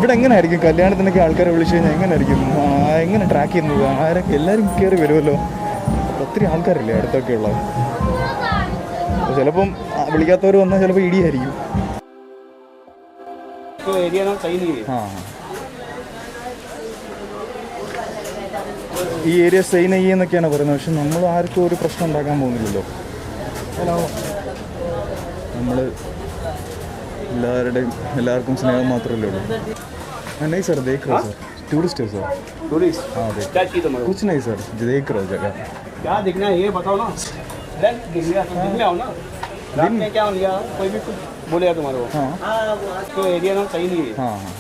ഇവിടെ എങ്ങനെയായിരിക്കും കല്യാണത്തിനൊക്കെ ആൾക്കാരെ വിളിച്ചു കഴിഞ്ഞാൽ എങ്ങനെയായിരിക്കും, എങ്ങനെ ട്രാക്ക് ചെയ്യുന്നത്? ആരൊക്കെ എല്ലാവരും കയറി വരുമല്ലോ, ഒത്തിരി ആൾക്കാരില്ലേ അടുത്തൊക്കെ ഉള്ളത്. ചിലപ്പം വിളിക്കാത്തവർ വന്നാൽ ചിലപ്പോൾ ഇടിയായിരിക്കും. ആ, ഈ ഏരിയ സൈൻ ചെയ്യുന്നൊക്കെയാണ് പറയുന്നത്. പക്ഷെ നമ്മൾ ആർക്കും ഒരു പ്രശ്നം ഉണ്ടാക്കാൻ പോകുന്നില്ലല്ലോ. നമ്മൾ എല്ലാവർക്കും സ്നേഹം മാത്രമല്ലേ ഉള്ളൂ. नहीं सर देख रहे सर, टूरिस्ट है सर. टूरिस्ट? हाँ देख. क्या चीज़ है? कुछ नहीं सर, देख रहे हो जगह. क्या देखना है ये बताओ ना. दिन में आओ ना. रात में क्या लिया कोई भी कुछ बोलेगा तुम्हारे को. हाँ तो एरिया ना सही नहीं है. हाँ हाँ.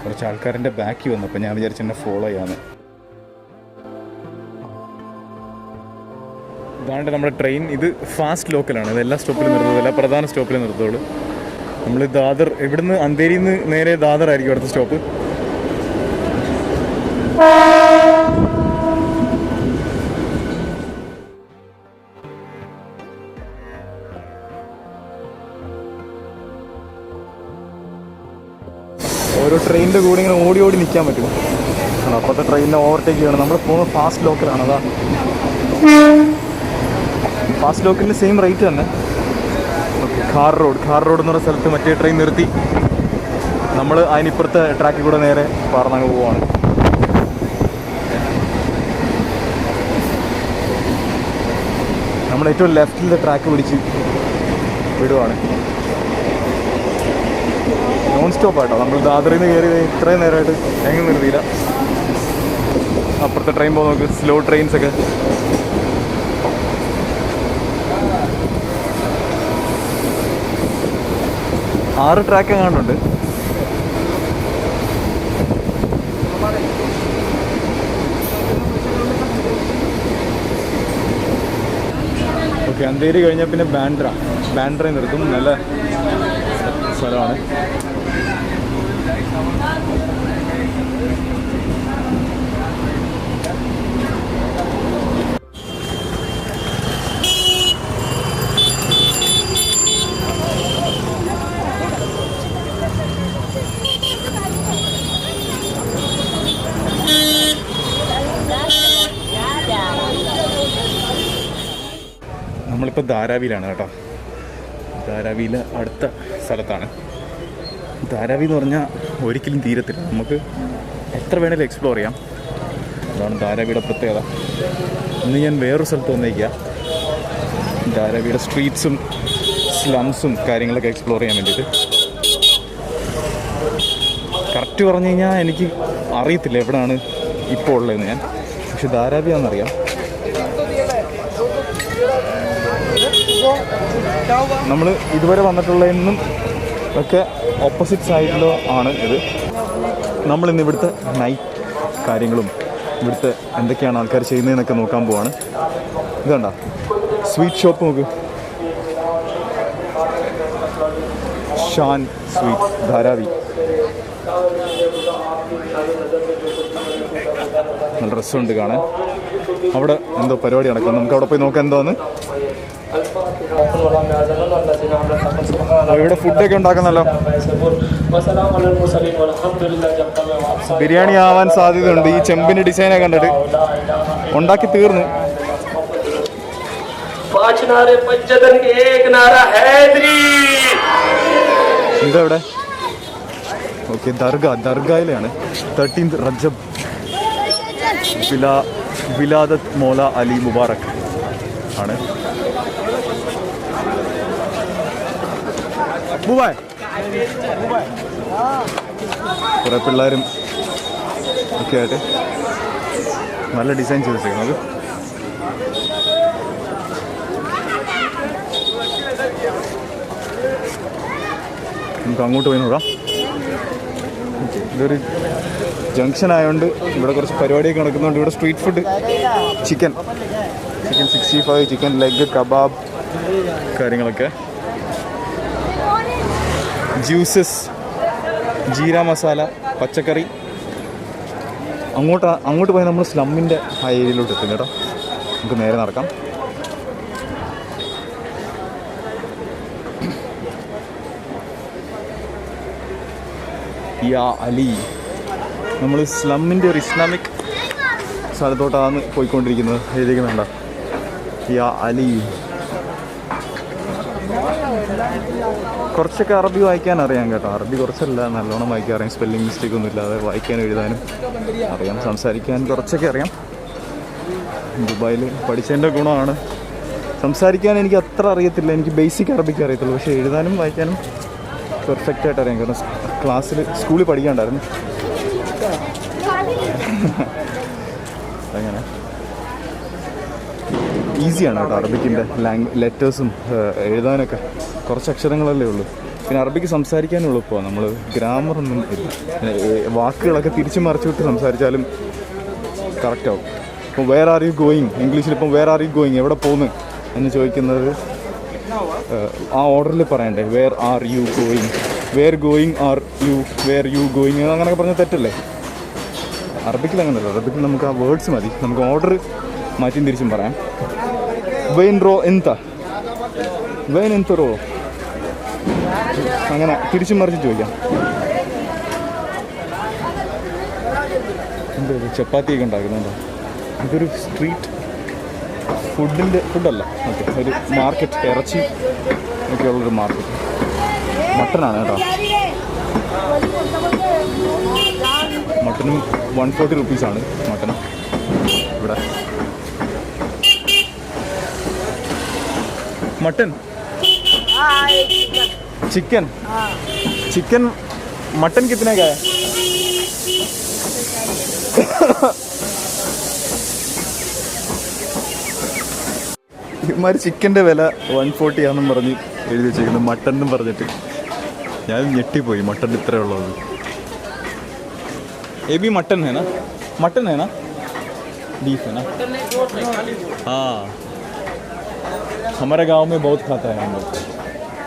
കുറച്ച് ആൾക്കാരുടെ ബാക്കി വന്നപ്പോൾ ഞാൻ വിചാരിച്ചു എന്നെ ഫോളോ ചെയ്യാന്ന്. ഇതാണ്ട് നമ്മുടെ ട്രെയിൻ. ഇത് ഫാസ്റ്റ് ലോക്കലാണ്. ഇത് എല്ലാ സ്റ്റോപ്പിലും നിർത്തുള്ളൂ, എല്ലാ പ്രധാന സ്റ്റോപ്പിലും നിർത്തുള്ളൂ. നമ്മൾ ദാദർ, ഇവിടുന്ന് അന്തേരിയിൽ നിന്ന് നേരെ ദാദർ ആയിരിക്കും അടുത്ത സ്റ്റോപ്പ്. ഓരോ ട്രെയിനിൻ്റെ കൂടെ ഇങ്ങനെ ഓടി ഓടി നിൽക്കാൻ പറ്റും. അപ്പോഴത്തെ ട്രെയിനിനെ ഓവർടേക്ക് ചെയ്യണം. നമ്മൾ പോകുന്നത് ഫാസ്റ്റ് ലോക്കലാണ്. അതാ ഫാസ്റ്റ് ലോക്കലിന് സെയിം റേറ്റ് തന്നെ. ഖാർ റോഡ് എന്ന് പറഞ്ഞ സ്ഥലത്ത് മറ്റേ ട്രെയിൻ നിർത്തി നമ്മൾ അതിനിപ്പുറത്തെ ട്രാക്കിൽ കൂടെ നേരെ പറന്നങ്ങ് പോവാണ്. നമ്മൾ ഏറ്റവും ലെഫ്റ്റിലെ ട്രാക്ക് പിടിച്ച് വിടുവാണ്. നോൺ സ്റ്റോപ്പ് ആയിട്ടോ. നമ്മൾ ദാദറിൽ നിന്ന് കയറി ഇത്രയും നേരമായിട്ട് എങ്ങും നിർത്തിയില്ല. അപ്പുറത്തെ ട്രെയിൻ പോകുന്ന നോക്ക്, സ്ലോ ട്രെയിൻസൊക്കെ. ആറ് ട്രാക്ക് എങ്ങാണ്ടുണ്ട്. ഓക്കെ, അന്തേരി കഴിഞ്ഞാൽ പിന്നെ ബാൻഡ്ര നിർത്തും. നല്ല സ്ഥലമാണ്. നമ്മളിപ്പോൾ ധാരാവിയിലാണ് കേട്ടോ. ധാരാവിയിൽ അടുത്ത സ്ഥലത്താണ്. ധാരാവി എന്ന് പറഞ്ഞാൽ ഒരിക്കലും തീരത്തില്ല. നമുക്ക് എത്ര വേണേലും എക്സ്പ്ലോർ ചെയ്യാം. അതാണ് ധാരാവിയുടെ പ്രത്യേകത. ഇന്ന് ഞാൻ വേറൊരു സ്ഥലത്ത് വന്നേക്കുക, ധാരാവിയുടെ സ്ട്രീറ്റ്സും സ്ലംസും കാര്യങ്ങളൊക്കെ എക്സ്പ്ലോർ ചെയ്യാൻ വേണ്ടിയിട്ട്. കറക്റ്റ് പറഞ്ഞു കഴിഞ്ഞാൽ എനിക്ക് അറിയത്തില്ല എവിടെയാണ് ഇപ്പോൾ ഉള്ളതെന്ന് ഞാൻ. പക്ഷെ ധാരാവിയാണെന്നറിയാം. നമ്മൾ ഇതുവരെ വന്നിട്ടുള്ളതിനും ഒക്കെ ഓപ്പോസിറ്റ് സൈഡിലോ ആണ് ഇത്. നമ്മളിന്ന് ഇവിടുത്തെ നൈറ്റ് കാര്യങ്ങളും ഇവിടുത്തെ എന്തൊക്കെയാണ് ആൾക്കാർ ചെയ്യുന്നതെന്നൊക്കെ നോക്കാൻ പോവാണ്. ഇതുണ്ടോ സ്വീറ്റ് ഷോപ്പ് നോക്ക്, ഷാൻ സ്വീറ്റ് ധാരാവി. നല്ല രസമുണ്ട് കാണാൻ. അവിടെ എന്തോ പരിപാടി നടക്കും. നമുക്ക് അവിടെ പോയി നോക്കാം എന്തോന്ന്. ഇവിടെ ഫുഡൊക്കെ ഉണ്ടാക്കുന്നല്ലോ. ബിരിയാണി ആവാൻ സാധ്യതയുണ്ട്. ഈ ചെമ്പിന്റെ ഡിസൈനൊക്കെ കണ്ടിട്ട് ഉണ്ടാക്കി തീർന്നു. ഇതെവിടെ? ഓക്കെ, ദർഗയിലാണ്. 13th റജബ് വിലാദത്ത് മോല അലി മുബാറക് ആണ്. കുറേ പിള്ളേരും ഒക്കെ ആയിട്ട് നല്ല ഡിസൈൻ ചെയ്ത് വെച്ചേക്കുന്നത്. നമുക്ക് അങ്ങോട്ട് പോയി നോക്കാം. ഇതൊരു ജംഗ്ഷൻ ആയതുകൊണ്ട് ഇവിടെ കുറച്ച് പരിപാടിയൊക്കെ നടക്കുന്നുണ്ട്. ഇവിടെ street food, chicken 65, chicken leg, kebab കാര്യങ്ങളൊക്കെ, ജ്യൂസസ്, ജീര മസാല, പച്ചക്കറി. അങ്ങോട്ട് പോയി നമ്മൾ സ്ലമ്മിൻ്റെ ആ ഏരിയയിലോട്ട് എത്തും കേട്ടോ. നമുക്ക് നേരെ നടക്കാം. യാ അലി. നമ്മൾ സ്ലമ്മിൻ്റെ ഒരു ഇസ്ലാമിക് സ്ഥലത്തോട്ടാണ് പോയിക്കൊണ്ടിരിക്കുന്നത്. എഴുതിക്കുന്നുണ്ടോ യാ അലി. കുറച്ചൊക്കെ അറബി വായിക്കാൻ അറിയാം കേട്ടോ. അറബി കുറച്ചല്ല, നല്ലോണം വായിക്കാൻ അറിയാം. സ്പെല്ലിംഗ് മിസ്റ്റേക്ക് ഒന്നും ഇല്ലാതെ വായിക്കാനും എഴുതാനും അറിയാം. സംസാരിക്കാൻ കുറച്ചൊക്കെ അറിയാം. ദുബായിൽ പഠിച്ചതിൻ്റെ ഗുണമാണ്. സംസാരിക്കാൻ എനിക്ക് അത്ര അറിയത്തില്ല, എനിക്ക് ബേസിക് അറബിക്ക് അറിയത്തുള്ളൂ. പക്ഷേ എഴുതാനും വായിക്കാനും പെർഫെക്റ്റായിട്ട് അറിയാം. കാരണം സ്കൂളിൽ പഠിക്കാണ്ടായിരുന്നു. അങ്ങനെ ഈസിയാണ് കേട്ടോ അറബിക്കിൻ്റെ ലെറ്റേഴ്സും എഴുതാനൊക്കെ. കുറച്ച് അക്ഷരങ്ങളല്ലേ ഉള്ളൂ. പിന്നെ അറബിക്ക് സംസാരിക്കാനും എളുപ്പമാണ്. നമ്മൾ ഗ്രാമറൊന്നും ഇല്ല. വാക്കുകളൊക്കെ തിരിച്ചു മറിച്ചു വിട്ട് സംസാരിച്ചാലും കറക്റ്റാവും. ഇപ്പോൾ വേർ ആർ യു ഗോയിങ്, ഇംഗ്ലീഷിലിപ്പം വേർ ആർ യു ഗോയിങ്, എവിടെ പോകുന്നു എന്ന് ചോദിക്കുന്നത് ആ ഓർഡറിൽ പറയണ്ടേ. Where are you going, where going are you, where you going അങ്ങനെയൊക്കെ പറഞ്ഞാൽ തെറ്റല്ലേ. അറബിക്കിൽ അങ്ങനെയല്ല. അറബിക്കിൽ നമുക്ക് ആ വേർഡ്സ് മതി. നമുക്ക് ഓർഡർ മാറ്റിയും തിരിച്ചും പറയാം. വെയിൻ റോ എന്താ, വെയിൻ എന്ത് റോ, അങ്ങനെ തിരിച്ചും മറിച്ച് ചോദിക്കാം. എന്താ ചപ്പാത്തിയൊക്കെ ഉണ്ടാക്കുന്നുണ്ടോ? ഇതൊരു സ്ട്രീറ്റ് ഫുഡല്ല, ഓക്കെ, ഒരു മാർക്കറ്റ്, ഇറച്ചി ഒക്കെ ഉള്ളൊരു മാർക്കറ്റ്. മട്ടനാണ് കേട്ടോ. മട്ടനും 140 റുപ്പീസാണ് മട്ടൻ ഇവിടെ. मटन चिकन चिकन मटन कितने का है? ഇമാര് ചിക്കൻ്റെ വില 140 ആണെന്നും പറഞ്ഞ് എഴുതി വെച്ചിരിക്കുന്നു. മട്ടൻ എന്നും പറഞ്ഞിട്ട് ഞാൻ ഞെട്ടിപ്പോയി. മട്ടൻ ഇത്ര ഉള്ളത്. ये भी मटन है ना? मटन है ना? बीफ है ना? हाँ, हमारे गांव में बहुत खाता है हम लोग,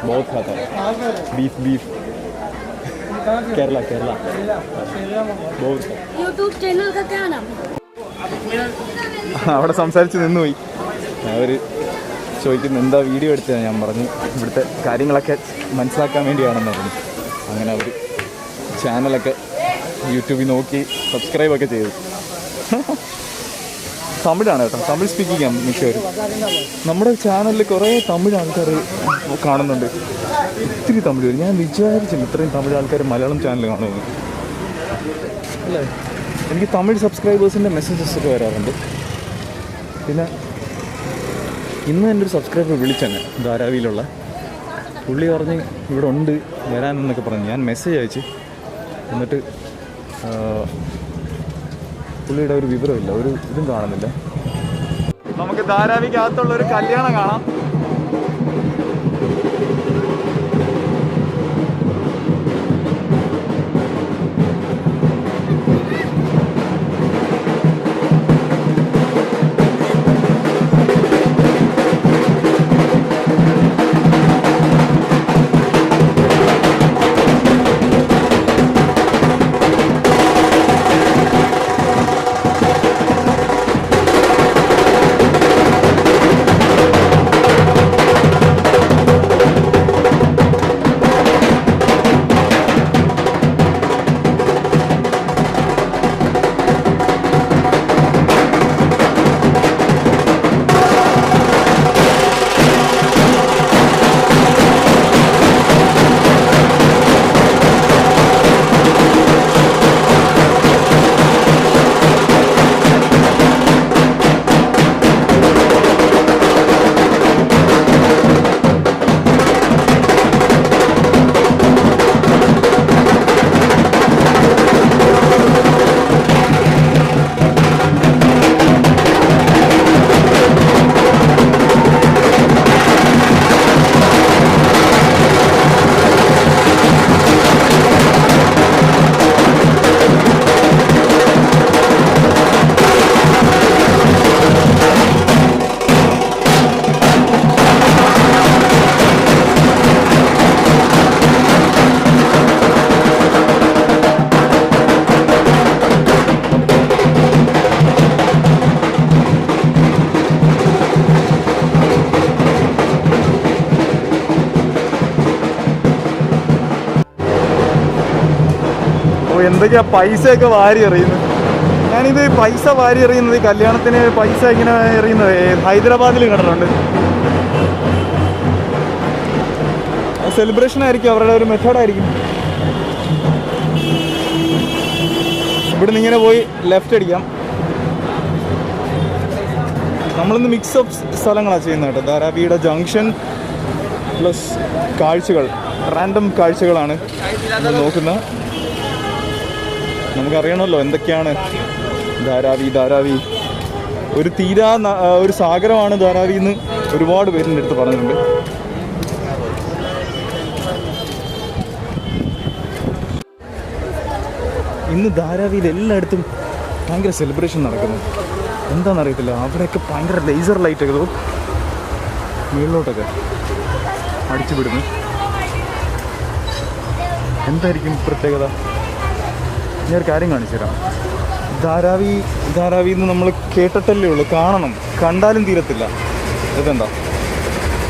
बहुत खाता है बीफ केरला बहुत. यूट्यूब चैनल का क्या नाम? അവിടെ സംസാരിച്ച് നിന്നുപോയി. അവർ ചോദിക്കുന്നു എന്താ വീഡിയോ എടുത്തത്. ഞാൻ പറഞ്ഞു ഇവിടുത്തെ കാര്യങ്ങളൊക്കെ മനസ്സിലാക്കാൻ വേണ്ടിയാണെന്ന് പറഞ്ഞു. അങ്ങനെ അവർ ചാനലൊക്കെ യൂട്യൂബിൽ നോക്കി സബ്സ്ക്രൈബൊക്കെ ചെയ്തു. തമിഴാണ് കേട്ടോ, തമിഴ് സ്പീക്ക് ചെയ്യാം മിക്കവരും. നമ്മുടെ ചാനലിൽ കുറേ തമിഴ് ആൾക്കാർ കാണുന്നുണ്ട്. ഒത്തിരി തമിഴ് വരും. ഞാൻ വിചാരിച്ചില്ല ഇത്രയും തമിഴ് ആൾക്കാർ മലയാളം ചാനൽ കാണുമെന്ന്. അല്ലേ, എനിക്ക് തമിഴ് സബ്സ്ക്രൈബേഴ്സിൻ്റെ മെസ്സേജസ് ഒക്കെ വരാറുണ്ട്. പിന്നെ ഇന്ന് എൻ്റെ ഒരു സബ്സ്ക്രൈബർ വിളിച്ചെന്നെ, ധാരാവിയിലുള്ള പുള്ളി പറഞ്ഞ് ഇവിടെ ഉണ്ട് വരാനെന്നൊക്കെ പറഞ്ഞു. ഞാൻ മെസ്സേജ് അയച്ച്, എന്നിട്ട് പുള്ളിയുടെ ഒരു വിവരമില്ല, ഒരു ഇതും കാണുന്നില്ല. നമുക്ക് ധാരാവിക്കകത്തുള്ളൊരു കല്യാണം കാണാം. എന്തൊക്കെയാ പൈസയൊക്കെ വാരി എറിയുന്നത്. ഞാനിത് പൈസ വാരി എറിയുന്നത് ഈ കല്യാണത്തിന് പൈസ ഇങ്ങനെ എറിയുന്നത് ഹൈദരാബാദിൽ കണ്ടിട്ടുണ്ട്. സെലിബ്രേഷൻ ആയിരിക്കും, അവരുടെ ഒരു മെത്തേഡായിരിക്കും. ഇവിടുന്ന് ഇങ്ങനെ പോയി ലെഫ്റ്റ് അടിക്കാം. നമ്മളിന്ന് മിക്സ് അപ്പ് സ്ഥലങ്ങളാണ് ചെയ്യുന്നത് കേട്ടോ. ധാരാവിയുടെ ജംഗ്ഷൻ പ്ലസ് കാഴ്ചകൾ, റാൻഡം കാഴ്ചകളാണ് നമ്മൾ നോക്കുന്നത്. നമുക്കറിയണമല്ലോ എന്തൊക്കെയാണ് ധാരാവി. ഒരു സാഗരമാണ് ധാരാവി എന്ന് ഒരുപാട് പേരിൻ്റെ അടുത്ത് പറഞ്ഞിട്ടുണ്ട്. ഇന്ന് ധാരാവിയിൽ എല്ലായിടത്തും ഭയങ്കര സെലിബ്രേഷൻ നടക്കുന്നു. എന്താണെന്നറിയത്തില്ല, അവിടെയൊക്കെ ഭയങ്കര ലേസർ ലൈറ്റൊക്കെ മുകളിലോട്ടൊക്കെ അടിച്ചു വിടുന്നു. എന്തായിരിക്കും പ്രത്യേകത? ഞാനൊരു കാര്യം കാണിച്ചു തരാം. ധാരാവി എന്ന് നമ്മൾ കേട്ടിട്ടല്ലേ ഉള്ളൂ, കാണണം, കണ്ടാലും തീരത്തില്ല. ഇതെന്താ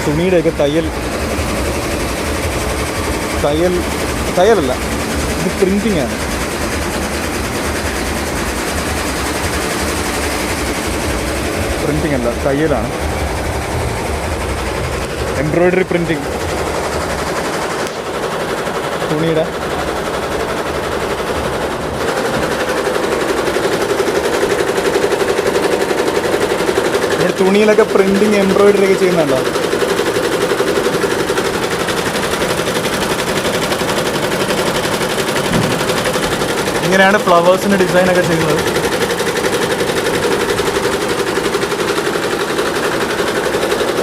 തുണിയുടെയൊക്കെ തയ്യലല്ല, ഇത് പ്രിൻറ്റിംഗ് ആണ്. പ്രിൻറ്റിംഗ് അല്ല, തയ്യലാണ്. എംബ്രോയ്ഡറി പ്രിൻറ്റിംഗ് തുണിയുടെ. തുണിയിലൊക്കെ പ്രിന്റിങ് എംബ്രോയിഡറി ഒക്കെ ചെയ്യുന്നുണ്ടോ? ഇങ്ങനെയാണ് ഫ്ലവേഴ്സിന് ഡിസൈനൊക്കെ ചെയ്യുന്നത്.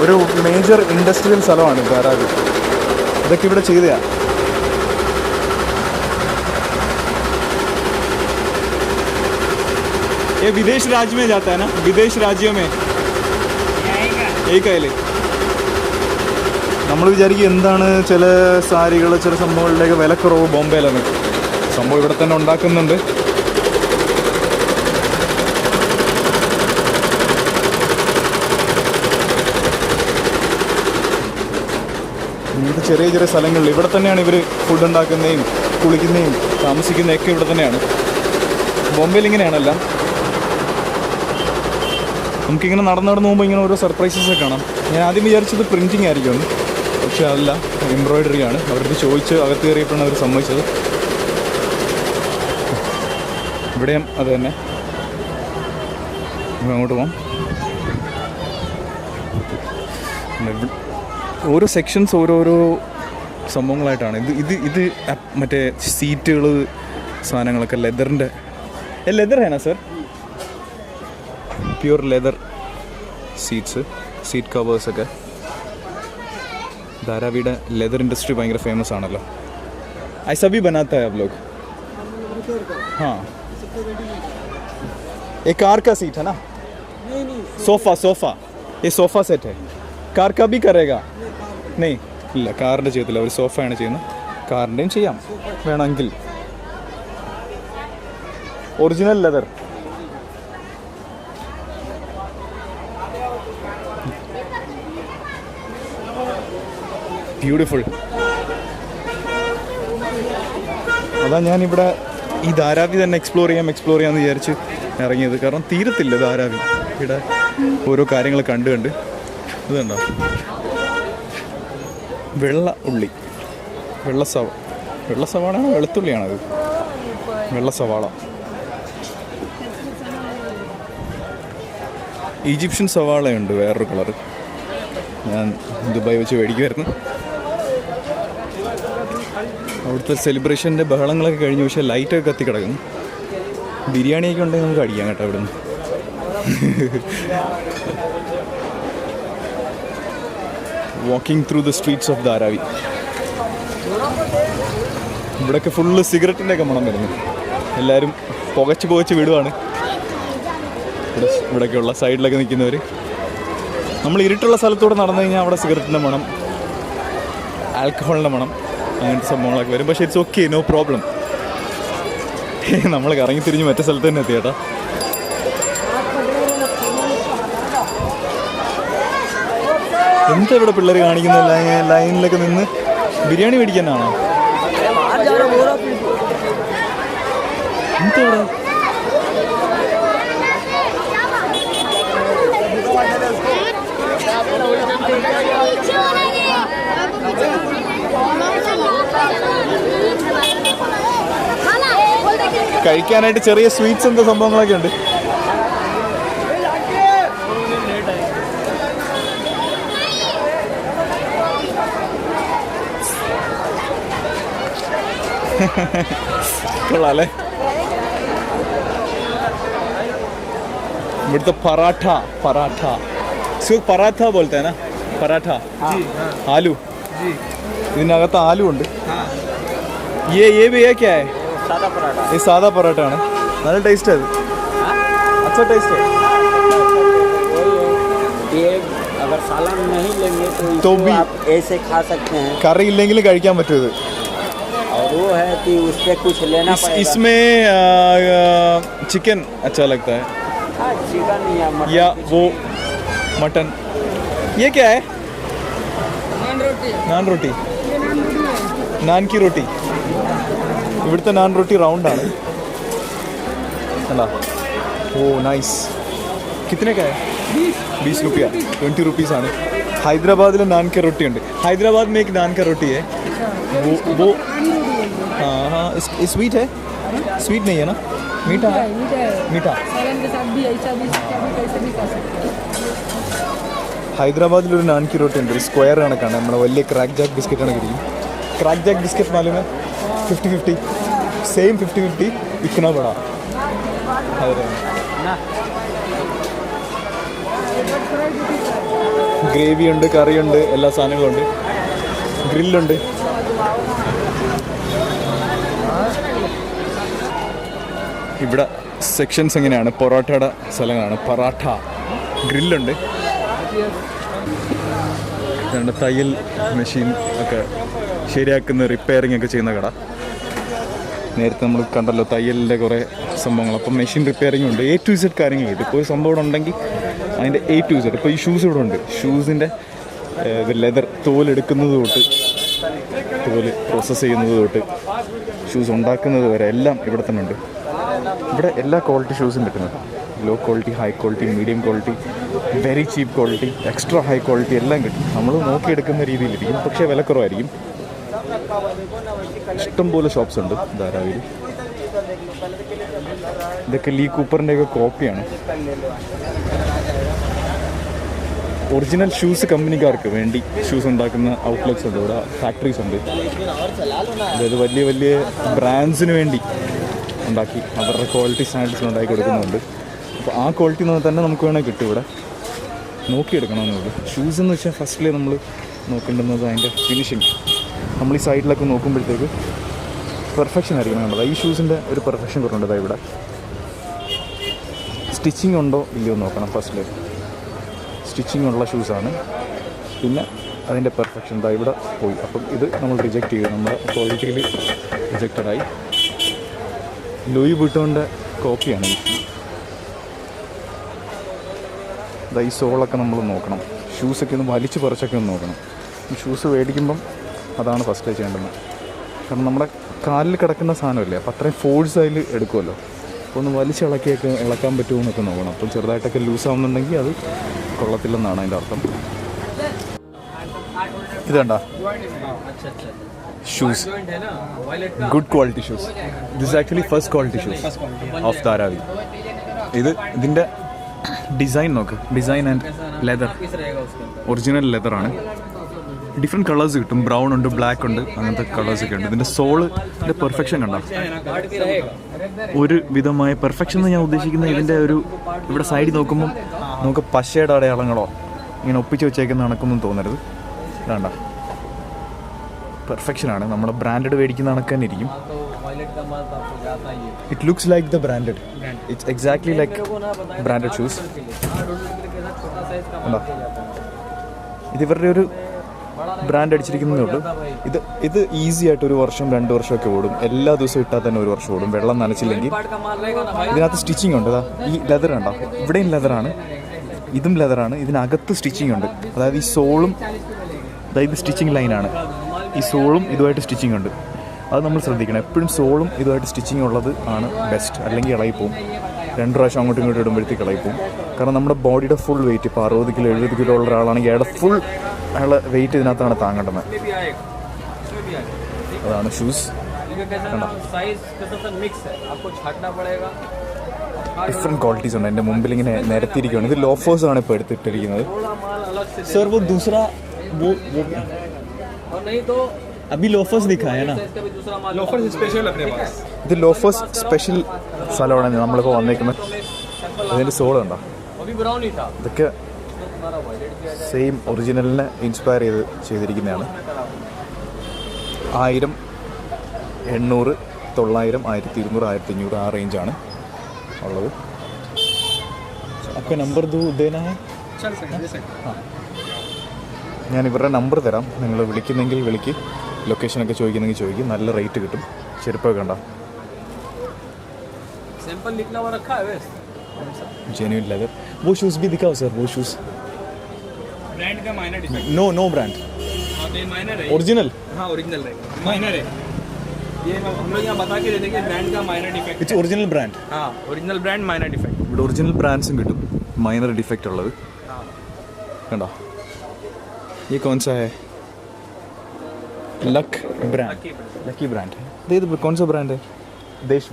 ഒരു മേജർ ഇൻഡസ്ട്രിയൽ സ്ഥലമാണ് ധാരാവി. ഇതൊക്കെ ഇവിടെ ചെയ്തതാണ്. ये विदेश राज्य में जाता है ना, विदेश राज्यों में यही कहले. നമ്മൾ വിചാരിക്കും എന്താണ് ചില സാരികൾ, ചില സംഭവങ്ങളുടെയൊക്കെ വിലക്കുറവ് ബോംബെയിലാണ്. സംഭവം ഇവിടെ തന്നെ ഉണ്ടാക്കുന്നുണ്ട്. ഇങ്ങനത്തെ ചെറിയ ചെറിയ സ്ഥലങ്ങളിൽ ഇവിടെ തന്നെയാണ് ഇവർ ഫുഡ് ഉണ്ടാക്കുന്നതും കുളിക്കുന്നതും താമസിക്കുന്നതൊക്കെ ഇവിടെ തന്നെയാണ്. ബോംബെയിൽ ഇങ്ങനെയാണല്ല. നമുക്കിങ്ങനെ നടന്നു പോകുമ്പോൾ ഇങ്ങനെ ഓരോ സർപ്രൈസസ് ഒക്കെ കാണാം. ഞാൻ ആദ്യം വിചാരിച്ചത് പ്രിൻറ്റിങ് ആയിരിക്കും, പക്ഷെ അതല്ല, എംബ്രോയ്ഡറി ആണ്. അവർക്ക് ചോദിച്ച് അകത്ത് കയറിയപ്പോഴാണ് അവർ സമ്മതിച്ചത്. ഇവിടെയും അത് തന്നെ. അങ്ങോട്ട് പോകാം. ഓരോ സെക്ഷൻസ് ഓരോരോ സംഭവങ്ങളായിട്ടാണ്. ഇത് മറ്റേ സീറ്റുകൾ സാധനങ്ങളൊക്കെ ലെതറിൻ്റെ. ലെതർ ആണ് sir, pure leather seats, seat കവേഴ്സൊക്കെ. ധാരാവിയുടെ ലെതർ ഇൻഡസ്ട്രി ഭയങ്കര ഫേമസ് ആണല്ലോ. ऐसा भी बनाता है आप लोग? हाँ, ये कार का सीट है ना? सोफा ये सोफा सेट है. कार का भी करेगा? नहीं, ഇല്ല, കാറിൻ്റെ ചെയ്യത്തില്ല. ഒരു സോഫയാണ് ചെയ്യുന്നത്. കാറിൻ്റെയും ചെയ്യാം വേണമെങ്കിൽ. Original leather. ബ്യൂട്ടിഫുൾ. അതാ ഞാനിവിടെ ഈ ധാരാവി തന്നെ എക്സ്പ്ലോർ ചെയ്യാമെന്ന് വിചാരിച്ച് ഇറങ്ങിയത്. കാരണം തീരത്തില്ല ധാരാവി. ഇവിടെ ഓരോ കാര്യങ്ങൾ കണ്ട് ഇത് കണ്ടോ, വെള്ള ഉള്ളി, വെള്ള സവാളാണോ വെളുത്തുള്ളിയാണത്? വെള്ള സവാള. ഈജിപ്ഷ്യൻ സവാളയുണ്ട് വേറൊരു കളറ്. ഞാൻ ദുബായ് വെച്ച് മേടിക്കുമായിരുന്നു. അവിടുത്തെ സെലിബ്രേഷൻ്റെ ബഹളങ്ങളൊക്കെ കഴിഞ്ഞു. പക്ഷേ ലൈറ്റൊക്കെ കത്തി കിടക്കുന്നു. ബിരിയാണിയൊക്കെ ഉണ്ടെങ്കിൽ നമുക്ക് അടിക്കാം കേട്ടോ ഇവിടെ നിന്ന്. Walking through the streets of Dharavi. ഇവിടെയൊക്കെ ഫുള്ള് സിഗരറ്റിൻ്റെ ഒക്കെ മണം വരുന്നു. എല്ലാവരും പുകച്ച് വിടുവാണ്. ഇവിടെയൊക്കെയുള്ള സൈഡിലൊക്കെ നിൽക്കുന്നവർ. നമ്മൾ ഇരുട്ടുള്ള സ്ഥലത്തൂടെ നടന്നു കഴിഞ്ഞാൽ അവിടെ സിഗരറ്റിൻ്റെ മണം, ആൽക്കഹോളിൻ്റെ മണം, അങ്ങനത്തെ സംഭവങ്ങളൊക്കെ വരും. പക്ഷേ ഇറ്റ്സ് ഓക്കെ, നോ പ്രോബ്ലം. നമ്മൾ കറങ്ങി തിരിഞ്ഞ് മറ്റേ സ്ഥലത്ത് തന്നെ എത്തി കേട്ടോ. എന്താ ഇവിടെ പിള്ളേർ കാണിക്കുന്ന ലൈനിലൊക്കെ നിന്ന് ബിരിയാണി മേടിക്കാനാണോ? എന്താണ് കഴിക്കാനായിട്ട് ചെറിയ സ്വീറ്റ്സ് എന്തോ സംഭവങ്ങളൊക്കെ ഉണ്ട്. കൊള്ളാല്ലേ. इधर तो पराठा पराठा इसको पराठा बोलते हैं ना पराठा आलू ഇതിനകത്ത് ആലു ഉണ്ട് ये भी है क्या है सादा पराठा ये सादा पराठा ആണ് നല്ല ടേസ്റ്റ് है अच्छा टेस्ट है ये अगर सालन नहीं लेंगे तो भी आप ऐसे खा सकते हैं കറി ഇല്ലെങ്കിലും കഴിക്കാൻ പറ്റും ഇത് और वो है कि उस पे कुछ लेना पड़ेगा इसमें चिकन अच्छा लगता है हाँ चिकन या वो मटन ये क्या है नान रोटी नान की रोटी ഇവിടുത്തെ നാൻ റൊട്ടി റൗണ്ടാണ് അല്ല ഓ നൈസ് കിतने का है 20 रुपया 20 रुपीस ആണ് ഹൈദരാബാദിൽ നാൻ का रोटी ഉണ്ട് हैदराबाद में एक नान का रोटी है वो हाँ हाँ स्वीट है स्वीट नहीं है ना मीठा है मीठा सालन के साथ भी ऐसा भी कैसे भी खा सकते हैं ഹൈദരാബാദിൽ ഒരു നാൻ की रोटी ഉണ്ട് ഒരു സ്ക്വയർ കണക്കാണ് നമ്മുടെ വലിയ ക്രാക്ക് ജാക്ക് ബിസ്ക്കറ്റ് ആണ് കിട്ടും ക്രാക്ക് ജാക്ക് ബിസ്ക്കറ്റ് मालूम है 50-50 सेम 50-50 इतना बड़ा ഗ്രേവി ഉണ്ട് കറിയുണ്ട് എല്ലാ സാധനങ്ങളും ഉണ്ട് ഗ്രില്ലുണ്ട് ഇവിടെ സെക്ഷൻസ് എങ്ങനെയാണ് പൊറോട്ടയുടെ സ്ഥലങ്ങളാണ് പറാഠ ഗ്രില്ലുണ്ട് തയ്യൽ മെഷീൻ ഒക്കെ ശരിയാക്കുന്ന റിപ്പയറിംഗ് ഒക്കെ ചെയ്യുന്ന കട നേരത്തെ നമ്മൾ കണ്ടല്ലോ തയ്യലിൻ്റെ കുറേ സംഭവങ്ങൾ അപ്പം മെഷീൻ റിപ്പയറിംഗ് ഉണ്ട് A to Z കാര്യങ്ങൾ കിട്ടും ഇപ്പോൾ ഒരു സംഭവം ഇവിടെ ഉണ്ടെങ്കിൽ അതിൻ്റെ A to Z ഇപ്പോൾ ഈ ഷൂസ് ഇവിടെ ഉണ്ട് ഷൂസിൻ്റെ ലെതർ തോലെടുക്കുന്നത് തൊട്ട് തോല് പ്രോസസ്സ് ചെയ്യുന്നത് തൊട്ട് ഷൂസ് ഉണ്ടാക്കുന്നത് വരെ എല്ലാം ഇവിടെ തന്നെ ഉണ്ട് ഇവിടെ എല്ലാ ക്വാളിറ്റി ഷൂസും കിട്ടുന്നുണ്ട് low quality high quality medium quality very cheap quality extra high quality എല്ലാം കിട്ടും നമ്മൾ നോക്കിയെടുക്കുന്ന രീതിയിലിരിക്കും പക്ഷേ വിലക്കുറവായിരിക്കും ഇഷ്ടംപോലെ ഷോപ്സ് ഉണ്ട് ധാരാവിൽ ഇതൊക്കെ ലീ കൂപ്പറിൻ്റെയൊക്കെ കോപ്പിയാണ് ഒറിജിനൽ ഷൂസ് കമ്പനിക്കാർക്ക് വേണ്ടി ഷൂസ് ഉണ്ടാക്കുന്ന ഔട്ട്ലെറ്റ്സ് ഉണ്ട് ഇവിടെ ഫാക്ടറീസ് ഉണ്ട് അതായത് വലിയ വലിയ ബ്രാൻഡ്സിന് വേണ്ടി ഉണ്ടാക്കി അവരുടെ ക്വാളിറ്റി സ്റ്റാൻഡേർഡ്സിന് ഉണ്ടാക്കി കൊടുക്കുന്നുണ്ട് അപ്പോൾ ആ ക്വാളിറ്റി തന്നെ നമുക്ക് വേണമെങ്കിൽ കിട്ടും ഇവിടെ നോക്കിയെടുക്കണമെന്നുള്ളൂ ഷൂസ് എന്ന് വെച്ചാൽ ഫസ്റ്റിലേ നമ്മൾ നോക്കേണ്ടുന്നത് അതിൻ്റെ ഫിനിഷിങ് നമ്മൾ ഈ സൈഡിലൊക്കെ നോക്കുമ്പോഴത്തേക്ക് പെർഫെക്ഷൻ ആയിരിക്കും വേണ്ടത് ഈ ഷൂസിൻ്റെ ഒരു പെർഫെക്ഷൻ കുറവുണ്ട് ഇവിടെ സ്റ്റിച്ചിങ് ഉണ്ടോ ഇല്ലയോ നോക്കണം ഫസ്റ്റിൽ സ്റ്റിച്ചിങ് ഉള്ള ഷൂസാണ് പിന്നെ അതിൻ്റെ പെർഫെക്ഷൻ ഇവിടെ പോയി അപ്പം ഇത് നമ്മൾ റിജക്റ്റ് ചെയ്തു നമ്മുടെ ക്വാളിറ്റിയിൽ റിജക്റ്റഡായി ലൂയി ബുട്ടോൻ്റെ കോപ്പിയാണ് ഈ സോളൊക്കെ നമ്മൾ നോക്കണം ഷൂസൊക്കെ ഒന്ന് വലിച്ച് പറിച്ചൊക്കെ ഒന്ന് നോക്കണം ഈ ഷൂസ് മേടിക്കുമ്പം അതാണ് ഫസ്റ്റ് ചെയ്യേണ്ടത് കാരണം നമ്മുടെ കാലിൽ കിടക്കുന്ന സാധനമല്ലേ അപ്പോൾ അത്രയും ഫോഴ്സ് അതിൽ എടുക്കുമല്ലോ അപ്പോൾ ഒന്ന് വലിച്ചിളക്കിയൊക്കെ ഇളക്കാൻ പറ്റുമോ എന്നൊക്കെ നോക്കണം അപ്പം ചെറുതായിട്ടൊക്കെ ലൂസ് ആവുന്നുണ്ടെങ്കിൽ അത് കൊള്ളത്തില്ലെന്നാണ് അതിൻ്റെ അർത്ഥം ഇത് കണ്ടോ shoes good quality shoes this actually first quality shoes of Dharavi ഇതിൻ്റെ ഡിസൈൻ നോക്ക് ഡിസൈൻ ആൻഡ് ലെതർ ഒറിജിനൽ ലെതറാണ് ഡിഫറെൻറ്റ് കളേഴ്സ് കിട്ടും ബ്രൗൺ ഉണ്ട് ബ്ലാക്ക് ഉണ്ട് അങ്ങനത്തെ കളേഴ്സൊക്കെ ഉണ്ട് ഇതിൻ്റെ സോളിൻ്റെ പെർഫെക്ഷൻ കണ്ടോ ഒരു വിധമായ പെർഫെക്ഷൻ എന്ന് ഞാൻ ഉദ്ദേശിക്കുന്നത് ഇതിൻ്റെ ഒരു ഇവിടെ സൈഡിൽ നോക്കുമ്പം നമുക്ക് പശയുടെ അടയാളങ്ങളോ ഇങ്ങനെ ഒപ്പിച്ച് വെച്ചേക്കുന്ന കണക്കൊന്നും തോന്നരുത് വേണ്ട പെർഫെക്ഷനാണ് നമ്മൾ ബ്രാൻഡഡ് മേടിക്കുന്ന കണക്ക് തന്നെ ഇരിക്കും it looks like the branded it's exactly like branded shoes ഉണ്ടോ ഇതിവരുടെ ഒരു ബ്രാൻഡ് അടിച്ചിരിക്കുന്നതേ ഉള്ളൂ ഇത് ഈസി ആയിട്ട് 1 വർഷം 2 വർഷമൊക്കെ ഓടും എല്ലാ ദിവസവും ഇട്ടാൽ തന്നെ 1 വർഷം ഓടും വെള്ളം നനച്ചില്ലെങ്കിൽ ഇതിനകത്ത് സ്റ്റിച്ചിങ് ഉണ്ട് ഈ ലെതർ ഉണ്ടോ ഇവിടെയും ലെതറാണ് ഇതും ലെതറാണ് ഇതിനകത്ത് സ്റ്റിച്ചിങ് ഉണ്ട് അതായത് ഈ സോളും അതായത് സ്റ്റിച്ചിങ് ലൈനാണ് ഈ സോളും ഇതുമായിട്ട് സ്റ്റിച്ചിങ് ഉണ്ട് അത് നമ്മൾ ശ്രദ്ധിക്കണം. എപ്പോഴും സോളും ഇതുമായിട്ട് സ്റ്റിച്ചിങ് ഉള്ളത് ആണ് ബെസ്റ്റ്, അല്ലെങ്കിൽ ഇളകിപ്പോവും. 2 പ്രാവശ്യം അങ്ങോട്ടും ഇങ്ങോട്ടും ഇടുമ്പോഴത്തേക്ക് ഇളകിപ്പോവും. കാരണം നമ്മുടെ ബോഡിയുടെ ഫുൾ വെയിറ്റ്, ഇപ്പോൾ 60 കിലോ 70 കിലോ ഉള്ള ഒരാളാണെങ്കിൽ അയാളുടെ ഫുൾ അയാളുടെ വെയിറ്റ് ഇതിനകത്താണ് താങ്ങേണ്ടത്. അതാണ് ഷൂസ്. ഡിഫറെൻറ്റ് ക്വാളിറ്റീസ് ഉണ്ട്. എൻ്റെ മുമ്പിൽ ഇങ്ങനെ നിരത്തിയിരിക്കുകയാണ്. ഇത് ലോഫേഴ്സ് ആണ് ഇപ്പോൾ എടുത്തിട്ടിരിക്കുന്നത്. सर वो दूसरा वो अभी लोफर्स दिखा है ना, लोफर स्पेशल अपने पास. ഇത് ലോഫേഴ്സ് സ്പെഷ്യൽ സ്ഥലമാണ് നമ്മളിപ്പോൾ വന്നേക്കുന്നത്. അതിൻ്റെ സോൾ ഉണ്ടോ? ഇതൊക്കെ സെയിം ഒറിജിനലിനെ ഇൻസ്പയർ ചെയ്തിരിക്കുന്നതാണ്. 1000, 800, 900, 1200, 1500 ആ റേഞ്ചാണ് ഉള്ളത്. आपका नंबर दो देना है. चल सकते हैं. ഞാൻ ഇവരുടെ നമ്പർ തരാം. നിങ്ങൾ വിളിക്കുന്നെങ്കിൽ വിളിക്ക്, ലൊക്കേഷനൊക്കെ ചോദിക്കുന്നെങ്കിൽ ചോദിക്കും. നല്ല റേറ്റ് കിട്ടും. ചെരുപ്പൊക്കെ കണ്ടോ? सैंपल निकला हुआ रखा है वैसे. Genuine leather. वो शूज़ भी दिखाओ सर, वो शूज़. ब्रांड का माइनर डिफेक्ट. नो ब्रांड, हाँ तो ये माइनर है. ओरिजिनल. हाँ ओरिजिनल रहेगा, माइनर है ये. हम लोग यहाँ बता के देते कि ब्रांड का minor defect. Its original brand. हाँ ओरिजिनल ब्रांड माइनर डिफेक्ट. ഇവിടെ ഒറിജിനൽ ബ്രാൻഡ്സും കിട്ടും, മൈനർ ഡിഫക്റ്റ് ഉള്ളത്. हाँ കണ്ടോ? ये कौन सा है? Luck brand. लकी ब्रांड है. ये कौन सा ब्रांड है?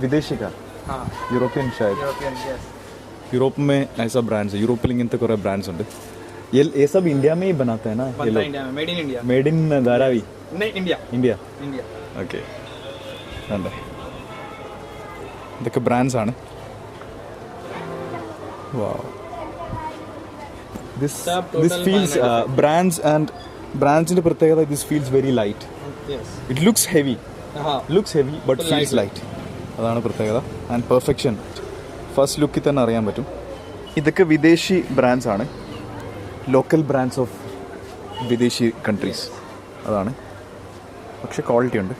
विदेशी का, हाँ यूरोपियन शायद. European yes. यूरोप में ऐसा ब्रांड्स है. यूरोपिൽ ഇങ്ങനത്തെ കുറേ ബ്രാൻഡ്സ് ഉണ്ട്. ये सब इंडिया में ही बनाते हैं ना ये बनता है लोग? इंडिया में, made in India. Made in Dharavi. नहीं इंडिया. इंडिया. इंडिया. ഓക്കെ. അതെ, ഇതൊക്കെ ബ്രാൻഡ്സ് ആണ്. വാവ്. This feels brands പ്രത്യേകത, this feels very light. Yes. It looks heavy. हाँ Looks heavy but But feels light. അതാണ് പ്രത്യേകത. ആൻഡ് പെർഫെക്ഷൻ ഫസ്റ്റ് ലുക്കിൽ തന്നെ അറിയാൻ പറ്റും. ഇതൊക്കെ വിദേശി ബ്രാൻഡ്സ് ആണ്, ലോക്കൽ ബ്രാൻഡ്സ് ഓഫ് വിദേശി കൺട്രീസ്. അതാണ്, പക്ഷെ ക്വാളിറ്റി ഉണ്ട്.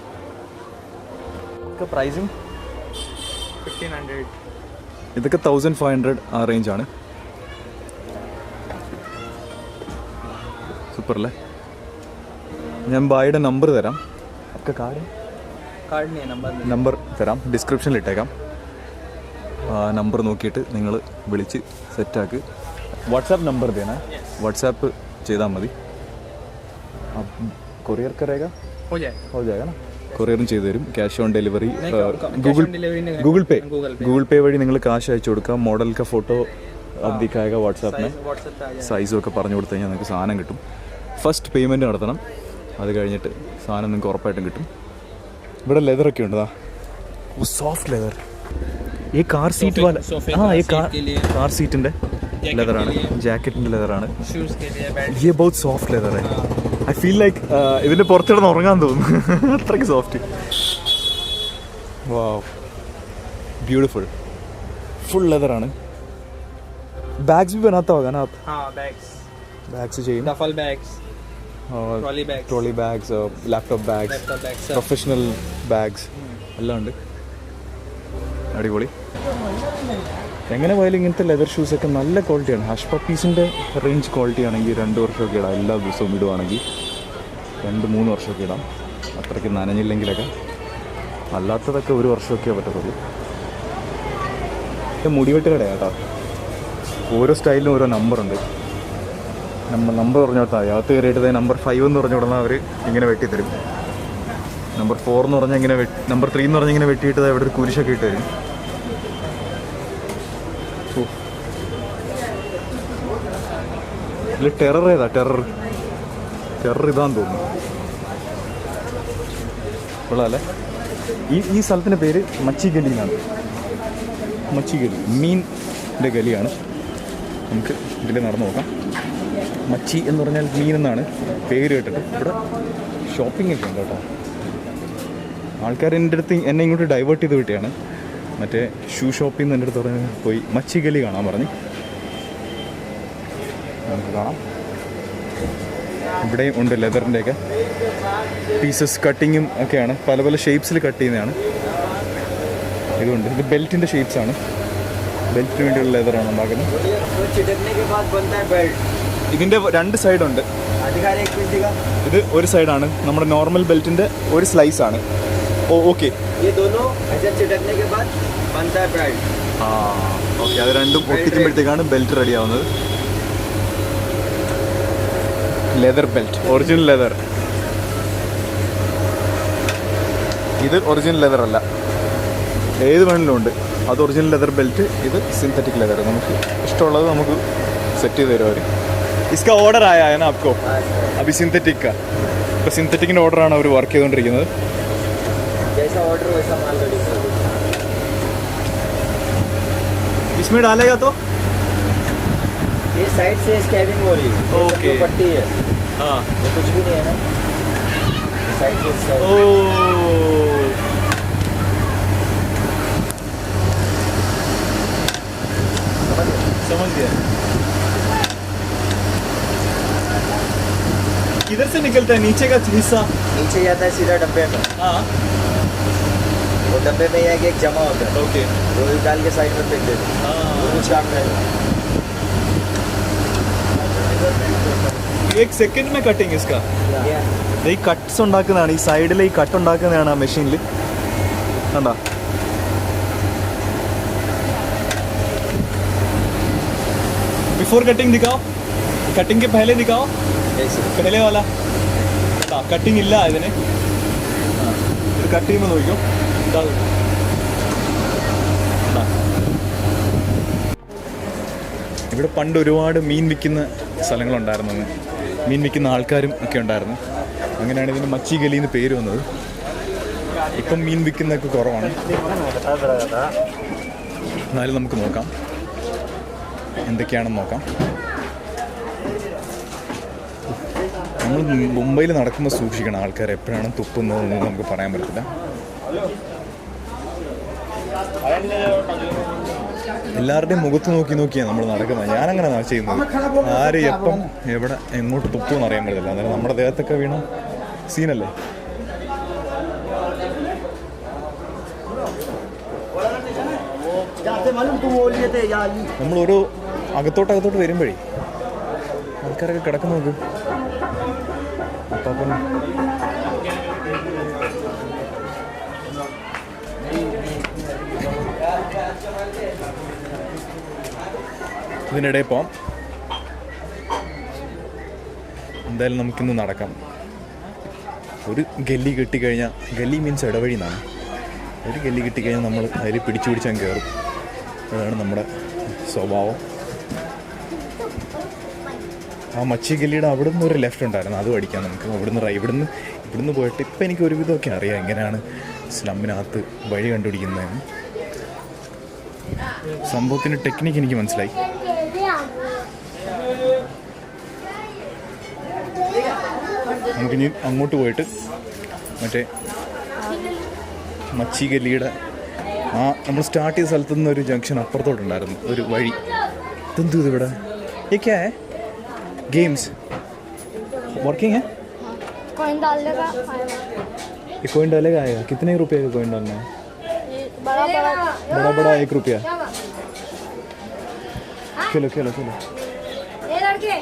ഇതൊക്കെ പ്രൈസിങ് 1500. ഇതൊക്കെ 1500 ആ റേഞ്ചാണ്. സൂപ്പർ അല്ലേ? ഞാൻ ബായിയുടെ നമ്പർ തരാം. ഒക്കെ कार्ड नहीं है, नंबर नहीं. നമ്പർ തരാം, ഡിസ്ക്രിപ്ഷനിൽ ഇട്ടേക്കാം. ആ നമ്പർ നോക്കിയിട്ട് നിങ്ങൾ വിളിച്ച് സെറ്റാക്ക്. വാട്സാപ്പ് നമ്പർ തേനാ, വാട്സാപ്പ് ചെയ്താൽ മതി. കൊറിയർ കരേगा हो जाए. हो जाएगा ना? കൊറിയറും ചെയ്തു തരും. Cash on delivery, Google delivery नहीं. ഗൂഗിൾ പേ വഴി നിങ്ങൾ കാശ് അയച്ചു കൊടുക്കുക. മോഡൽ का ഫോട്ടോ अब दिखाएगा व्हाट्सएप में. व्हाट्सएप पे आ जाए. സൈസും ഒക്കെ പറഞ്ഞു കൊടുത്തു കഴിഞ്ഞാൽ നിങ്ങൾക്ക് സാധനം കിട്ടും. ഫസ്റ്റ് പേയ്മെൻറ്റ് നടത്തണം, അത് കഴിഞ്ഞിട്ട് സാധനം നിങ്ങൾക്ക് ഉറപ്പായിട്ടും കിട്ടും. ഇവിടെ ലെതറൊക്കെ ഉണ്ട്. Soft leather. ഈ കാർ സീറ്റ് വാല, हाँ ये कार सीटिൻ്റെ ലെതറാണ്, ജാക്കറ്റിൻ്റെ ലെതറാണ്. शूज के लिए बैट. ये बहुत सॉफ्ट ലെതർ है. ഐ ഫീൽ ലൈക്ക് ഇതിൻ്റെ പുറത്തിടന്ന് ഉറങ്ങാൻ തോന്നുന്നു, അത്രയ്ക്ക് സോഫ്റ്റ്. വാവ്, ബ്യൂട്ടിഫുൾ. ഫുൾ ലെതറാണ്. बैग्स भी बनाता होगा ना आप? हाँ बैग्स. बैग्स ചെയ്യും. डफल बैग्स, और trolley bags, laptop bags, laptop bags. Professional bags എല്ലാം ഉണ്ട്. അടിപൊളി. എങ്ങനെ പോയാലും ഇങ്ങനത്തെ ലെതർ ഷൂസൊക്കെ നല്ല ക്വാളിറ്റിയാണ്. ഹഷ് പപ്പീസിൻ്റെ റേഞ്ച് ക്വാളിറ്റി ആണെങ്കിൽ 2 വർഷമൊക്കെ ഇടാം. എല്ലാ ദിവസവും ഇടുവാണെങ്കിൽ 2-3 വർഷമൊക്കെ ഇടാം, അത്രയ്ക്ക് നനഞ്ഞില്ലെങ്കിലൊക്കെ. അല്ലാത്തതൊക്കെ 1 വർഷമൊക്കെ പറ്റത്തുള്ളൂ. മുടിവെട്ട് കടയാണ് കേട്ടോ. ഓരോ സ്റ്റൈലിനും ഓരോ നമ്പറുണ്ട്. നമ്പർ പറഞ്ഞു കൊടുത്താൽ അകത്ത് കയറിയിട്ട് നമ്പർ 5 എന്ന് പറഞ്ഞു കൊടുത്താൽ അവർ ഇങ്ങനെ വെട്ടിത്തരും. നമ്പർ 4 എന്ന് പറഞ്ഞാൽ ഇങ്ങനെ നമ്പർ 3 എന്ന് പറഞ്ഞാൽ ഇങ്ങനെ വെട്ടിയിട്ട് ഇവിടെ ഒരു കുരിശൊക്കെ ഇട്ട് തരും. ഇതിൽ ടെറർ ഏതാ? ടെറർ ഇതാന്ന് തോന്നുന്നു. കൊള്ളാമല്ലേ? ഈ സ്ഥലത്തിൻ്റെ പേര് മച്ചി ഗലി എന്നാണ്. മച്ചി ഗലി മീനിൻ്റെ ഗലിയാണ്. നമുക്ക് ഇതിൽ നടന്നു നോക്കാം. മച്ചി എന്ന് പറഞ്ഞാൽ മീൻ എന്നാണ് പേര് കേട്ടിട്ട്. ഇവിടെ ഷോപ്പിംഗ് ഒക്കെ ഉണ്ട് കേട്ടോ. ആൾക്കാർ എൻ്റെ അടുത്ത് എന്നെ ഇങ്ങോട്ട് ഡൈവേർട്ട് ചെയ്ത് വിട്ടിയാണ്. മറ്റേ ഷൂ ഷോപ്പിൽ നിന്ന് എൻ്റെ അടുത്ത് പറഞ്ഞ് പോയി മച്ചി ഗലി കാണാൻ പറഞ്ഞ്. നമുക്ക് കാണാം. ഇവിടെയും ഉണ്ട് ലെതറിൻ്റെയൊക്കെ പീസസ്. കട്ടിങ്ങും ഒക്കെയാണ്, പല പല ഷേപ്സിൽ കട്ട് ചെയ്യുന്നതാണ്. ഇതുണ്ട്. ഇത് ബെൽറ്റിൻ്റെ ഷേപ്സാണ്. ബെൽറ്റിന് വേണ്ടിയുള്ള ലെതറാണ് ഉണ്ടാക്കുന്നത്. ഇതിൻ്റെ 2 സൈഡുണ്ട്. ഇത് ഒരു സൈഡാണ് നമ്മുടെ നോർമൽ ബെൽറ്റിൻ്റെ ഒരു സ്ലൈസാണ്. ओ ओके ये दोनों ऐसे चिटकने के बाद बनता है बेल्ट. ആ ഓക്കെ അത് രണ്ടും ഒട്ടിക്കുമ്പോഴത്തേക്കാണ് ബെൽറ്റ് റെഡി ആവുന്നത്. Leather belt, original leather. ഇത് ഒറിജിനൽ ലെതർ അല്ല, ഏത് വേണമെങ്കിലും ഉണ്ട്. അത് ഒറിജിനൽ ലെതർ ബെൽറ്റ്, ഇത് സിന്തറ്റിക് ലെതർ. നമുക്ക് ഇഷ്ടമുള്ളത് നമുക്ക് സെറ്റ് ചെയ്ത് തരും അവർ. इसका ऑर्डर आया है ना आपको? അഭി സിന്തറ്റിക് का. ഇപ്പോൾ സിന്തറ്റിക്കിൻ്റെ ഓർഡറാണ് അവർ വർക്ക് ചെയ്തുകൊണ്ടിരിക്കുന്നത്. जैसा ऑर्डर वैसा माल रेडी कर दो. इसमें डालेगा तो ये साइड से स्कैबिंग हो रही है. ये सब ओके. जो पट्टी है हाँ ये कुछ भी नहीं है ना. साइड से ओ समझ गया. किधर से निकलता है नीचे का हिस्सा? नीचे जाता है सीधा डब्बे में. हाँ वो डब्बे में ये एक जमा होता है. ओके. वो निकाल के साइड में फेंक देते हैं. वो कुछ काम रहेगा. एक सेकंड में कटिंग इसका. ये ഈ കട്ട്സ് ഉണ്ടാക്കുന്നതാണ്, ഈ സൈഡിൽ ഈ കട്ട് ഉണ്ടാക്കുന്നതാണ് ആ മെഷീനിൽ. കണ്ടോ? बिफोर कटिंग दिखाओ, कटिंग के पहले दिखाओ, ऐसे. पहले वाला. കട്ടിങ് ഇല്ല ഇതിന്. ഇത് കട്ട് ചെയ്യുമ്പോൾ നോക്കിയോ. ഇവിടെ പണ്ട് ഒരുപാട് മീൻ വിൽക്കുന്ന സ്ഥലങ്ങളുണ്ടായിരുന്നു, മീൻ വിൽക്കുന്ന ആൾക്കാരും ഒക്കെ ഉണ്ടായിരുന്നു. അങ്ങനെയാണ് ഇതിന് മച്ചി ഗലി എന്ന് പേര് വന്നത്. ഇപ്പം മീൻ വിൽക്കുന്നതൊക്കെ കുറവാണ്. എന്നാലും നമുക്ക് നോക്കാം എന്തൊക്കെയാണെന്ന് നോക്കാം. നമ്മൾ മുംബൈയിൽ നടക്കുമ്പോൾ സൂക്ഷിക്കണം, ആൾക്കാർ എപ്പോഴാണ് തുപ്പുന്നതെന്ന് നമുക്ക് പറയാൻ പറ്റില്ല. എല്ലാവരുടെയും മുഖത്ത് നോക്കി നോക്കിയാണ് നമ്മൾ നടക്കുന്നത്. ഞാനങ്ങനെ ചെയ്യുന്നത്. ആര് എപ്പം എവിടെ എങ്ങോട്ട് തുപ്പുമെന്ന് അറിയാൻ പറ്റില്ല. അന്നേരം നമ്മുടെ ദേഹത്തൊക്കെ വീണ സീനല്ലേ. നമ്മൾ ഓരോ അകത്തോട്ട് വരുമ്പോഴേ ആൾക്കാരൊക്കെ കിടക്കുന്ന നോക്ക്. അപ്പം ഇതിനിടെ പോവാം. എന്തായാലും നമുക്കിന്ന് നടക്കാം. ഒരു ഗല്ലി കിട്ടിക്കഴിഞ്ഞാൽ, ഗല്ലി മീൻസ് ഇടവഴി എന്നാണ്. ഒരു ഗല്ലി കിട്ടിക്കഴിഞ്ഞാൽ നമ്മൾ അതിൽ പിടിച്ചങ്ങ് കയറും. അതാണ് നമ്മുടെ സ്വഭാവം. ആ മച്ചി ഗല്ലിയുടെ അവിടെ നിന്ന് ഒരു ലെഫ്റ്റ് ഉണ്ടായിരുന്നു, അത് പഠിക്കാം നമുക്ക്. ഇവിടുന്ന് പോയിട്ട് ഇപ്പം എനിക്ക് ഒരുവിധമൊക്കെ അറിയാം എങ്ങനെയാണ് സ്ലമ്മിനകത്ത് വഴി കണ്ടുപിടിക്കുന്നതെന്ന്. സംഭവത്തിൻ്റെ ടെക്നിക്ക് എനിക്ക് മനസ്സിലായി. നമുക്കിനി അങ്ങോട്ട് പോയിട്ട് മറ്റേ മച്ചി ഗല്ലിയുടെ ആ നമ്മൾ സ്റ്റാർട്ട് ചെയ്ത സ്ഥലത്തു നിന്ന് ഒരു ജംഗ്ഷൻ അപ്പുറത്തോട്ടുണ്ടായിരുന്നു ഒരു വഴി. ഇതെന്തു ഇതിവിടെ क्या है? गेम्स वर्किंग है? कॉइन डालने का ये कॉइन डालेगा आएगा. कितने रुपये का कॉइन डालना है? बड़ा 1 रुपया. खेलो ये लड़के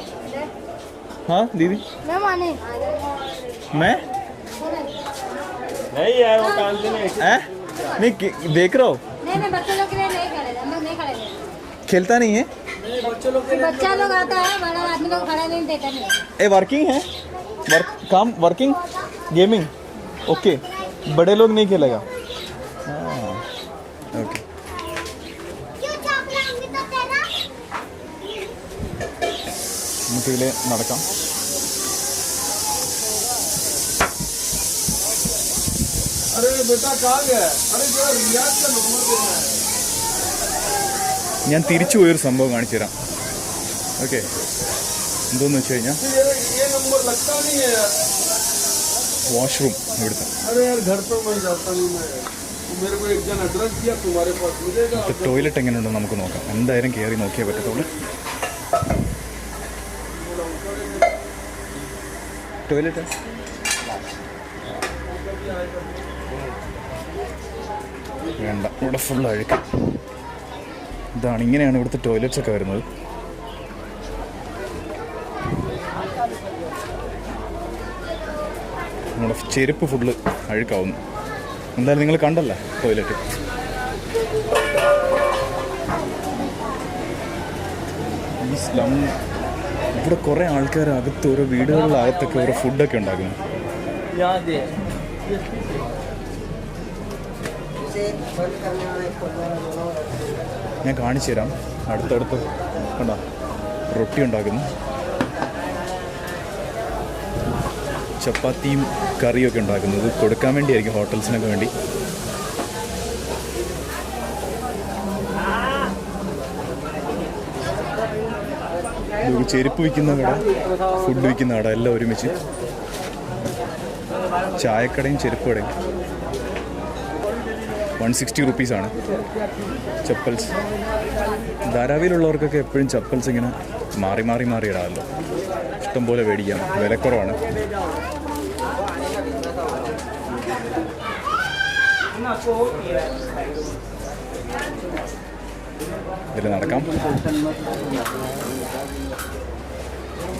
हाँ दीदी. मैं माने मैं नहीं यार वो कानते नहीं. नहीं देख रहा हो. नहीं बच्चों लोग के लिए नहीं खड़े, हम लोग नहीं खड़े. खेलता नहीं है. बच्चा लोग आता है, बड़ा आदमी लोग खड़ा नहीं देता नहीं. ये वर्किंग है. काम वर्किंग गेमिंग ओके. बड़े लोग नहीं खेलेगा. हाँ ओके. നമുക്കിതിലെ നടക്കാം. अरे बेटा कहाँ गया? अरे जरा रियाज का नंबर देना है. ഞാൻ തിരിച്ചു പോയൊരു സംഭവം കാണിച്ചു തരാം. ഓക്കെ, എന്തോന്ന് വെച്ച് കഴിഞ്ഞാൽ ये नंबर लगता नहीं है यार. വാഷ്റൂം ഇവിടുത്തെ. अरे यार घर पर मैं जाता नहीं मैं. मेरे को एक जन एड्रेस दिया तुम्हारे पास मिलेगा. ടോയ്ലറ്റ് എങ്ങനെയുണ്ടെന്ന് നമുക്ക് നോക്കാം. എന്തായാലും കയറി നോക്കിയേ പറ്റത്തുള്ളൂ. ടോയ്ലറ്റ് വേണ്ട, ഇവിടെ ഫുൾ അഴുക്ക്. ഇതാണ്, ഇങ്ങനെയാണ് ഇവിടുത്തെ ടോയ്ലറ്റ്സ് ഒക്കെ വരുന്നത്. നമ്മുടെ ചെരുപ്പ് ഫുള്ള് അഴുക്കാവുന്നു. എന്തായാലും നിങ്ങൾ കണ്ടല്ലേ ടോയ്ലറ്റ്. ഈ സ്ലം ഇവിടെ കുറേ ആൾക്കാർ അകത്ത് ഓരോ വീടുകളിലകത്തൊക്കെ ഓരോ ഫുഡൊക്കെ ഉണ്ടാക്കുന്നു. यहाँ दे ഞാൻ കാണിച്ചു തരാം. അടുത്തടുത്ത് കണ്ടോ റൊട്ടി ഉണ്ടാക്കുന്നു, ചപ്പാത്തിയും കറിയൊക്കെ ഉണ്ടാക്കുന്നത് കൊടുക്കാൻ വേണ്ടിയായിരിക്കും, ഹോട്ടൽസിനൊക്കെ വേണ്ടി. ചെരുപ്പ് വിൽക്കുന്ന കട, ഫുഡ് വിൽക്കുന്ന കട എല്ലാം ഒരുമിച്ച്. ചായക്കടയും ചെരുപ്പ് കടയും 160 റുപ്പീസാണ് ചപ്പൽസ്. ധാരാവിയിലുള്ളവർക്കൊക്കെ എപ്പോഴും ചപ്പൽസ് ഇങ്ങനെ മാറി മാറി മാറി ഇടാമല്ലോ, ഇഷ്ടം പോലെ മേടിക്കാം, വിലക്കുറവാണ്. ഇതിൽ നടക്കാം.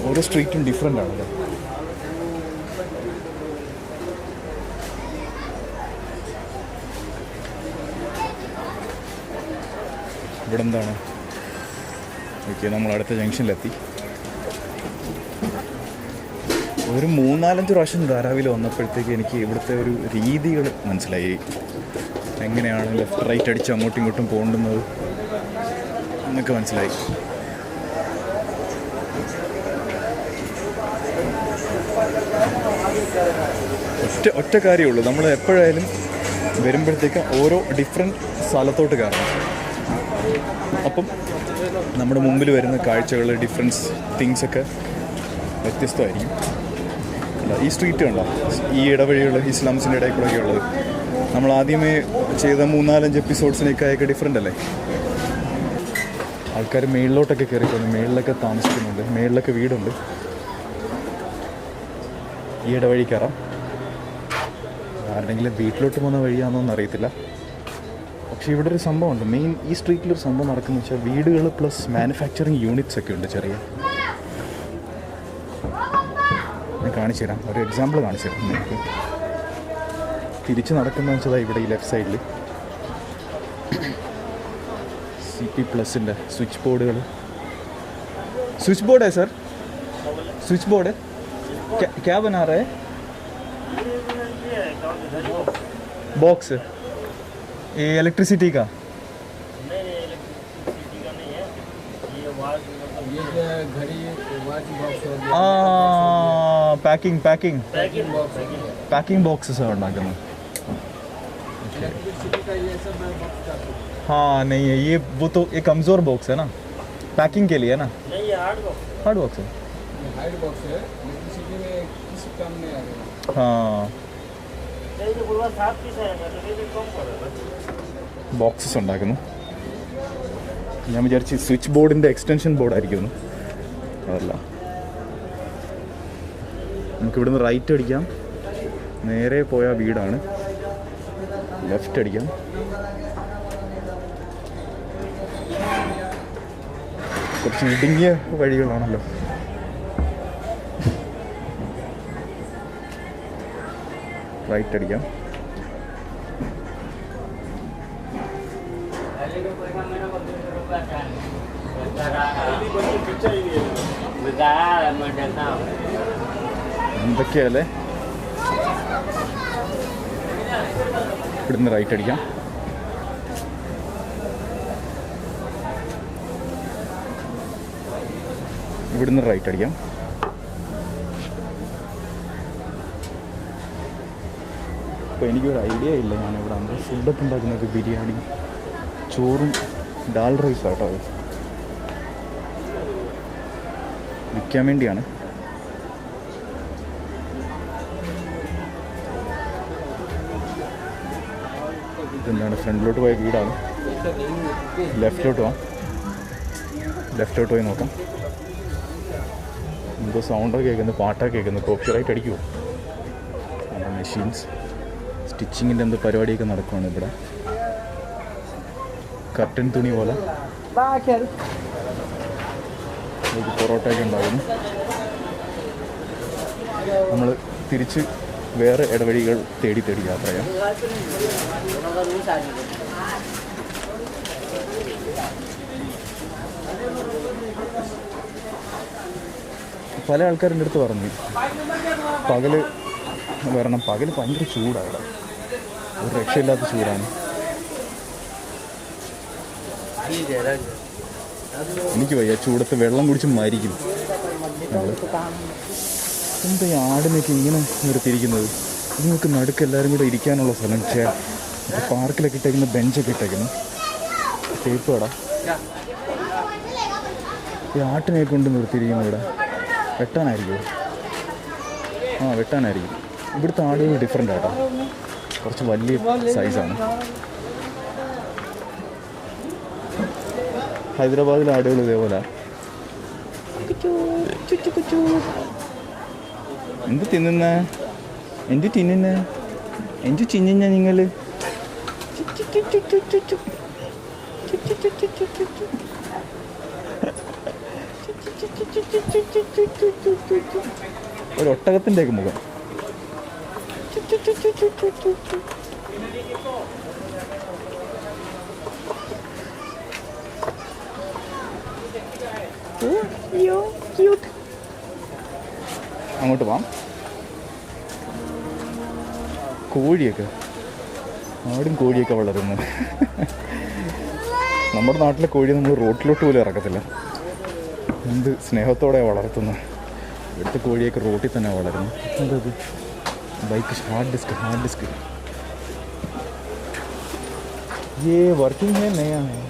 ഓരോ സ്ട്രീറ്റും ഡിഫറെൻ്റ് ആണല്ലോ. ഇവിടെ എന്താണ്? ഓക്കെ, നമ്മൾ അടുത്ത ജംഗ്ഷനിലെത്തി. ഒരു 3-4 പ്രാവശ്യം ധാരാവിൽ വന്നപ്പോഴത്തേക്ക് എനിക്ക് ഇവിടുത്തെ ഒരു രീതികൾ മനസ്സിലായി. എങ്ങനെയാണ് ലെഫ്റ്റ് റൈറ്റ് അടിച്ച് അങ്ങോട്ടും ഇങ്ങോട്ടും പോകേണ്ടുന്നത് എന്നൊക്കെ മനസ്സിലായി. ഒറ്റ കാര്യമുള്ളൂ, നമ്മൾ എപ്പോഴായാലും വരുമ്പോഴത്തേക്ക് ഓരോ ഡിഫറെൻറ്റ് സ്ഥലത്തോട്ട് കയറണം. അപ്പം നമ്മുടെ മുമ്പിൽ വരുന്ന കാഴ്ചകൾ, ഡിഫറൻസ് തിങ്സൊക്കെ വ്യത്യസ്തമായിരിക്കും. ഈ സ്ട്രീറ്റ് കണ്ടോ, ഈ ഇടവഴികൾ ഇസ്ലാംസിൻ്റെ ഇടയിൽ കൂടെയൊക്കെ ഉള്ളത്. നമ്മൾ ആദ്യമേ ചെയ്ത 3-4-5 എപ്പിസോഡ്സിനേക്കായൊക്കെ ഡിഫറെൻ്റ് അല്ലേ. ആൾക്കാർ മേളിലോട്ടൊക്കെ കയറിപ്പോകുന്നു, മേളിലൊക്കെ താമസിക്കുന്നുണ്ട്, മേളിലൊക്കെ വീടുണ്ട്. ഈ ഇടവഴി കയറാം. ആരുടെങ്കിലും വീട്ടിലോട്ട് പോകുന്ന വഴിയാണെന്നൊന്നും അറിയത്തില്ല. പക്ഷേ ഇവിടെ ഒരു സംഭവമുണ്ട്, മെയിൻ ഈ സ്ട്രീറ്റിലൊരു സംഭവം നടക്കുന്നത് വെച്ചാൽ വീടുകൾ പ്ലസ് മാനുഫാക്ചറിങ് യൂണിറ്റ്സ് ഒക്കെ ഉണ്ട് ചെറിയ. ഞാൻ കാണിച്ചു തരാം, ഒരു എക്സാമ്പിൾ കാണിച്ചു തരാം നിങ്ങൾക്ക്. തിരിച്ച് നടക്കുന്നതെന്ന് വെച്ചാൽ ഇവിടെ ഈ ലെഫ്റ്റ് സൈഡിൽ CP+ സ്വിച്ച് ബോർഡുകൾ. സ്വിച്ച് ബോർഡ് है सर, स्विच बोर्ड है क्या बना रहा है? बॉक्स ये इलेक्ट्रिसिटी का? पैकिंग बॉक्सेस है ഉണ്ടാക്കുന്നത്. हाँ नहीं है ये, वो तो एक कमज़ोर बॉक्स है ना, पैकिंग के लिए ना. नहीं ये हार्ड बॉक्स है. हार्ड बॉक्स है, इलेक्ट्रिसिटी में किसी काम नहीं आएगा. हाँ ബോക്സസ് ഉണ്ടാക്കുന്നു. ഞാൻ വിചാരിച്ച് സ്വിച്ച് ബോർഡിൻ്റെ എക്സ്റ്റൻഷൻ ബോർഡായിരിക്കുന്നു, അതല്ല. നമുക്കിവിടുന്ന് റൈറ്റ് അടിക്കാം, നേരെ പോയ വീടാണ്. ലെഫ്റ്റ് അടിക്കാം, കുറച്ച് ഇടുങ്ങിയ വഴികളാണല്ലോ. റൈറ്റ് അടിക്കാം. എന്തൊക്കെയല്ലേ. ഇവിടുന്ന് റൈറ്റ് അടിക്കാം. ഇവിടുന്ന് റൈറ്റ് അടിക്കാം. അപ്പോൾ എനിക്കൊരു ഐഡിയ ഇല്ല. ഞാനിവിടെ അന്ന് ഫുഡൊക്കെ ഉണ്ടാക്കുന്നത് ബിരിയാണി, ചോറും ഡാൽ റൈസ് ആട്ടോ, അത് വിൽക്കാൻ വേണ്ടിയാണ്. ഇതെന്താണ്, ഫ്രണ്ടിലോട്ട് പോയ വീടാണ്. ലെഫ്റ്റിലോട്ട് പോകാം, ലെഫ്റ്റിലോട്ട് പോയി നോക്കാം. എന്തോ സൗണ്ടൊക്കെ കേൾക്കുന്നു, പാട്ടൊക്കെ കേൾക്കുന്നു. കോപ്പിറൈറ്റ് അടിക്കുമോ? മെഷീൻസ് സ്റ്റിച്ചിങ്ങിൻ്റെ എന്തോ പരിപാടിയൊക്കെ നടക്കുവാണ് ഇവിടെ. കർട്ടൻ തുണി പോലെ പൊറോട്ടയൊക്കെ ഉണ്ടാകുന്നു. നമ്മൾ തിരിച്ച് വേറെ ഇടവഴികൾ തേടി തേടി യാത്ര ചെയ്യാം. പല ആൾക്കാരുടെ അടുത്ത് പറഞ്ഞു പകല് വരണം, പകല് ഭയങ്കര ചൂടാണ് ഇവിടെ, ഒരു രക്ഷയില്ലാത്ത ചൂടാണ്. എനിക്ക് വയ്യ, ചൂടത്ത് വെള്ളം കുടിച്ച് മരിക്കും. എന്താ ഈ ആടിനൊക്കെ ഇങ്ങനെ നിർത്തിയിരിക്കുന്നത്? നിങ്ങൾക്ക് നടുക്ക് എല്ലാവരും കൂടെ ഇരിക്കാനുള്ള സ്ഥലം പാർക്കിലൊക്കെ ഇട്ടേക്കുന്ന ബെഞ്ചൊക്കെ ഇട്ടേക്കുന്നു. ടേപ്പ് കട ഈ ആട്ടിനെ കൊണ്ട് നിർത്തിയിരിക്കുന്നു. ഇവിടെ വെട്ടാനായിരിക്കും. ആ വെട്ടാനായിരിക്കും. ഇവിടുത്തെ ആടുകൾ ഡിഫറെൻ്റ് ആട്ടോ, കുറച്ച് വലിയ സൈസാണ്. ഹൈദരാബാദിലെ ആടുകൾ ഇതേപോലെ. എന്ത് തിന്നുന്ന? എന്ത് തിന്നുന്ന? എന്ത് തിന്നുന്ന നിങ്ങൾ? ഒരു ഒട്ടകത്തിൻ്റെയൊക്കെ മുഖം. അങ്ങോട്ട് പോവാം. കോഴിയൊക്കെ, ആടും കോഴിയൊക്കെ വളരുന്നു. നമ്മുടെ നാട്ടിലെ കോഴി നമ്മൾ റോട്ടിലോട്ട് പോലും ഇറക്കത്തില്ല. എന്ത് സ്നേഹത്തോടെ വളർത്തുന്നു. ഇവിടുത്തെ കോഴിയൊക്കെ റോട്ടിൽ തന്നെ വളരുന്നു. എന്തത് ബൈക്ക് ഹാർഡ് ഡിസ്ക് ये वर्किंग है नया है?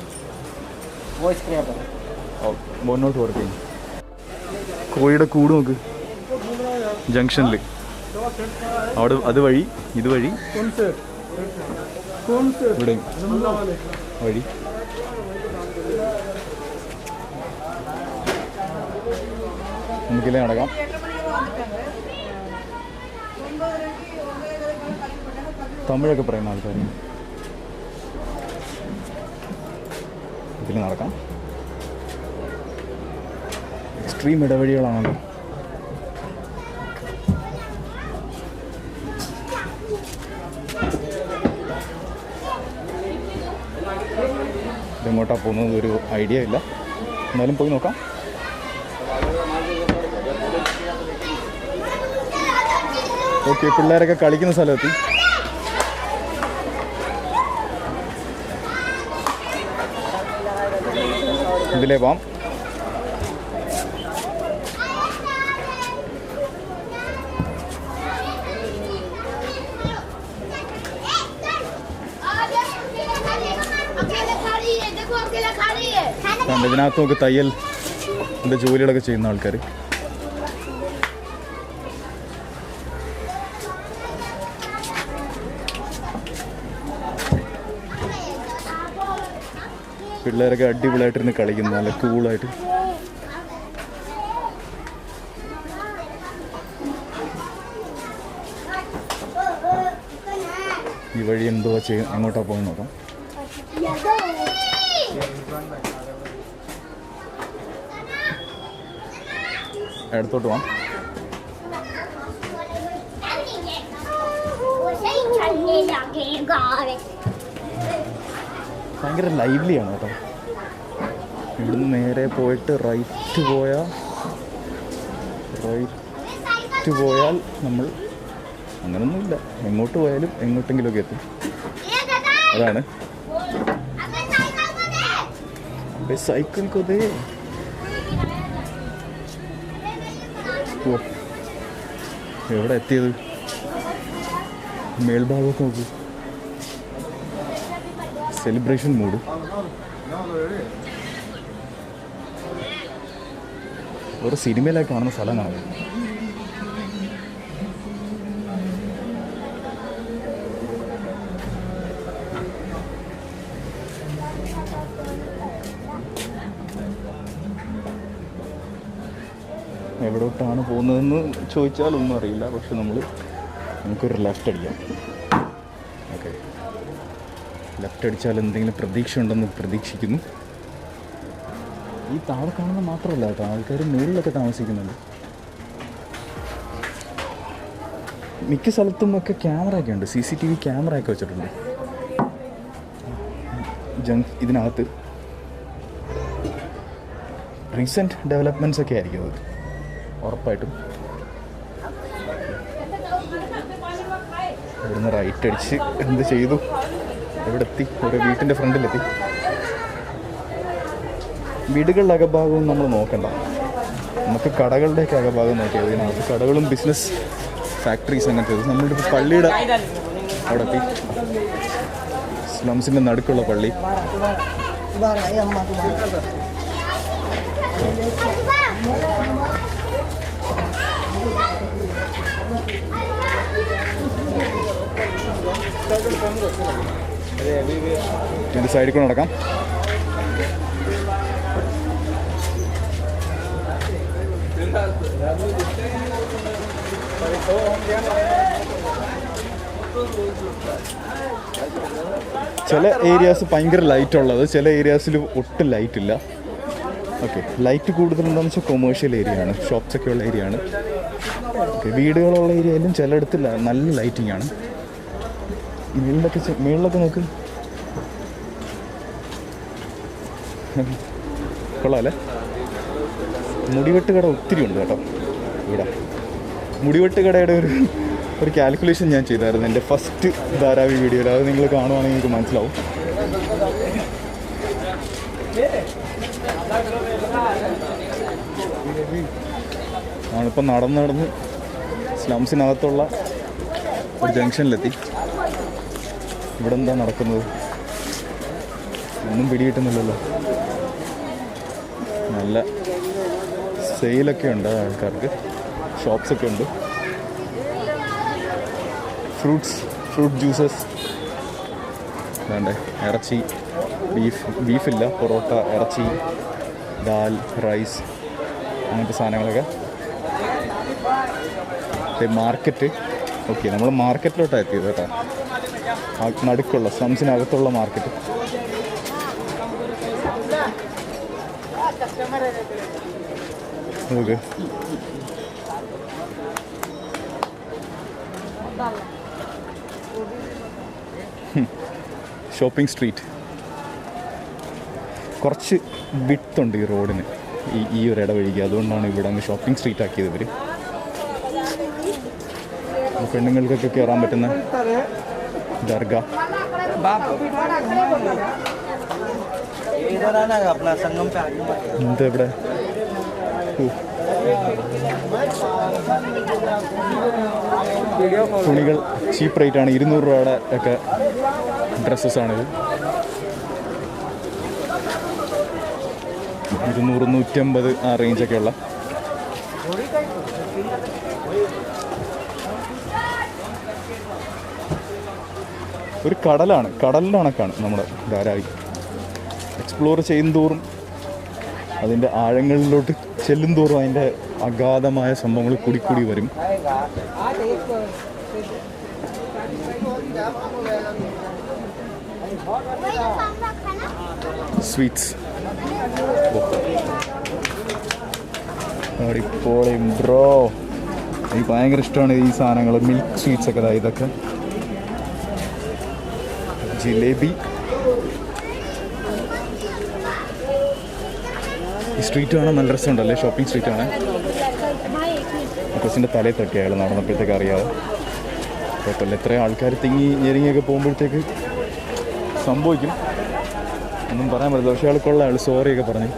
वो स्क्रैपर वो नॉट वर्किंग. കോഴിയുടെ കൂട് നോക്ക് ജംഗ്ഷനിൽ. അവിടെ അതുവഴി ഇതുവഴി ഇവിടെ വഴി. നമുക്കില്ലേ നടക്കാം. തമിഴൊക്കെ പറയുന്ന ആൾക്കാർ ഇതിൽ നടക്കാം. എക്സ്ട്രീം ഇടവഴികളാണല്ലോ. ഇതെങ്ങോട്ടാണ് പോകുന്നത് ഒരു ഐഡിയ ഇല്ല, എന്നാലും പോയി നോക്കാം. ഓക്കെ, പിള്ളേരൊക്കെ കളിക്കുന്ന സ്ഥലമെത്തി. ഇതിലേ പോവാം. ഇതിനകത്ത് നമുക്ക് തയ്യൽ ജോലികളൊക്കെ ചെയ്യുന്ന ആൾക്കാർ. പിള്ളേരൊക്കെ അടിപൊളിയായിട്ടിരുന്ന് കളിക്കുന്നു, നല്ല കൂളായിട്ട്. ഈ വഴി എന്തോ ചെയ്യും, എങ്ങോട്ടാ പോയി നോക്കാം. അടുത്തോട്ട് പോവാം. ഭയങ്കര ലൈവ്ലിയാണ് കേട്ടോ. ഇവിടുന്ന് നേരെ പോയിട്ട് റൈറ്റ് പോയാൽ നമ്മൾ അങ്ങനൊന്നുമില്ല, എങ്ങോട്ട് പോയാലും എങ്ങോട്ടെങ്കിലുമൊക്കെ എത്തും. അതാണ് സൈക്കിൾ കൊതേ. ഓ, എവിടെ എത്തിയത്? മേൽഭാഗമൊക്കെ നോക്കൂ, സെലിബ്രേഷൻ മൂഡ്. ഒരു സിനിമയിലായി കാണുന്ന സ്ഥലമാണ്. എവിടോട്ടാണ് പോകുന്നതെന്ന് ചോദിച്ചാൽ ഒന്നും അറിയില്ല, പക്ഷെ നമുക്കൊരു ലെഫ്റ്റ് അടിക്കാം. ഓക്കെ, ലെഫ്റ്റ് അടിച്ചാൽ എന്തെങ്കിലും പ്രതീക്ഷ ഉണ്ടെന്ന് പ്രതീക്ഷിക്കുന്നു. ഈ താഴെ കാണുന്ന മാത്രമല്ല കേട്ടോ, ആൾക്കാർ മുകളിലൊക്കെ താമസിക്കുന്നുണ്ട്. മിക്ക സ്ഥലത്തും ഒക്കെ ക്യാമറ ഒക്കെ ഉണ്ട്, CCTV ക്യാമറ ഒക്കെ വെച്ചിട്ടുണ്ട് ഇതിനകത്ത്. റീസെൻറ്റ് ഡെവലപ്മെൻറ്റ്സ് ഒക്കെ ആയിരിക്കും അത് ഉറപ്പായിട്ടും. ഇവിടുന്ന് റൈറ്റ് അടിച്ച് എന്ത് ചെയ്തു, എവിടെ എത്തി? ഒരു വീട്ടിൻ്റെ ഫ്രണ്ടിലെത്തി. വീടുകളുടെ അകഭാഗവും നമ്മൾ നോക്കണ്ട, നമുക്ക് കടകളുടെയൊക്കെ അകഭാഗം നോക്കിയാൽ ഇതിനകത്ത് കടകളും ബിസിനസ് ഫാക്ടറീസ് അങ്ങനത്തെ. നമ്മളുടെ ഇപ്പോൾ പള്ളിയുടെ അവിടെ എത്തി, സ്ലംസിൻ്റെ നടുക്കുള്ള പള്ളി. ഇതിൻ്റെ സൈഡിൽ കൂടെ നടക്കാം. ചില ഏരിയാസ് ഭയങ്കര ലൈറ്റ് ഉള്ളത്, ചില ഏരിയാസിൽ ഒട്ടും ലൈറ്റ് ഇല്ല. ഓക്കെ, ലൈറ്റ് കൂടുതലുണ്ടെന്ന് വെച്ചാൽ കൊമേഴ്ഷ്യൽ ഏരിയ ആണ്, ഷോപ്സ് ഒക്കെ ഉള്ള ഏരിയ ആണ്. ഓക്കെ, വീടുകളുള്ള ഏരിയയിലും ചിലയിടത്ത് നല്ല ലൈറ്റിംഗ് ആണ്. മേളിലൊക്കെ നോക്ക്, കൊള്ളാമല്ലേ? മുടിവെട്ട് കട ഒത്തിരി ഉണ്ട് കേട്ടോ ഇവിടെ. മുടിവെട്ട് കടയുടെ ഒരു കാൽക്കുലേഷൻ ഞാൻ ചെയ്തായിരുന്നു എൻ്റെ ഫസ്റ്റ് ധാരാവി വീഡിയോയിൽ. അത് നിങ്ങൾ കാണുവാണെങ്കിൽ നിങ്ങൾക്ക് മനസ്സിലാവും. ആണിപ്പം നടന്ന് സ്ലംസിനകത്തുള്ള ഒരു ജംഗ്ഷനിലെത്തി. ഇവിടെ എന്താ നടക്കുന്നത് ഒന്നും പിടികിട്ടുന്നില്ലല്ലോ. നല്ല സെയിലൊക്കെ ഉണ്ട് ആൾക്കാർക്ക്, ഷോപ്സൊക്കെ ഉണ്ട്. ഫ്രൂട്ട് ജ്യൂസസ് വേണ്ടേ, ഇറച്ചി, ബീഫില്ല, പൊറോട്ട, ഇറച്ചി, ദാൽ, റൈസ്, അങ്ങനത്തെ സാധനങ്ങളൊക്കെ. മാർക്കറ്റ്. ഓക്കെ, നമ്മൾ മാർക്കറ്റിലോട്ടാണ് എത്തിയത് കേട്ടോ, നടുക്കുള്ള സ്ലംസിനകത്തുള്ള മാർക്കറ്റ്. Okay, shopping street. കുറച്ച് വിട്ടുണ്ട് ഈ റോഡിന്, ഈ ഒരു ഇടവഴിക്ക്. അതുകൊണ്ടാണ് ഇവിടെ അങ്ങ് ഷോപ്പിംഗ് സ്ട്രീറ്റ് ആക്കിയത് ഇവർ. പെണ്ണുങ്ങൾക്കൊക്കെ കയറാൻ പറ്റുന്ന ദർഗ. എന്താ ഇവിടെ തുണികൾ ചീപ്പ് റേറ്റാണ്, 200 രൂപയുടെ ഒക്കെ ഡ്രസ്സസ്സാണിത്. 200, 150 ആ റേഞ്ചൊക്കെ ഉള്ള. ഒരു കടലിൻ്റെ കണക്കാണ് നമ്മുടെ ധാരാവി. എക്സ്പ്ലോർ ചെയ്യുന്തോറും, അതിൻ്റെ ആഴങ്ങളിലോട്ട് ചെല്ലുന്തോറും അതിൻ്റെ അഗാധമായ സംഭവങ്ങൾ കൂടി വരും. സ്വീറ്റ്സ് അടിപൊളിയും ബ്രോ. എനിക്ക് ഭയങ്കര ഇഷ്ടമാണ് ഈ സാധനങ്ങൾ, മിൽക്ക് സ്വീറ്റ്സ് ഒക്കെ. ഇതൊക്കെ ജിലേബി. ഈ സ്ട്രീറ്റ് കാണാൻ നല്ല രസമുണ്ടല്ലേ, ഷോപ്പിംഗ് സ്ട്രീറ്റാണ്. കൊച്ചിൻ്റെ തലയിൽ തട്ടി അയാൾ നടന്നപ്പോഴത്തേക്ക് അറിയാതെ. കുഴപ്പമില്ല, ഇത്രയും ആൾക്കാർ ഞെരിങ്ങിയൊക്കെ പോകുമ്പോഴത്തേക്ക് സംഭവിക്കും, ഒന്നും പറയാൻ പറ്റില്ല. പക്ഷേ അയാൾ കൊള്ളാം, അയാൾ സോറിയൊക്കെ പറഞ്ഞു.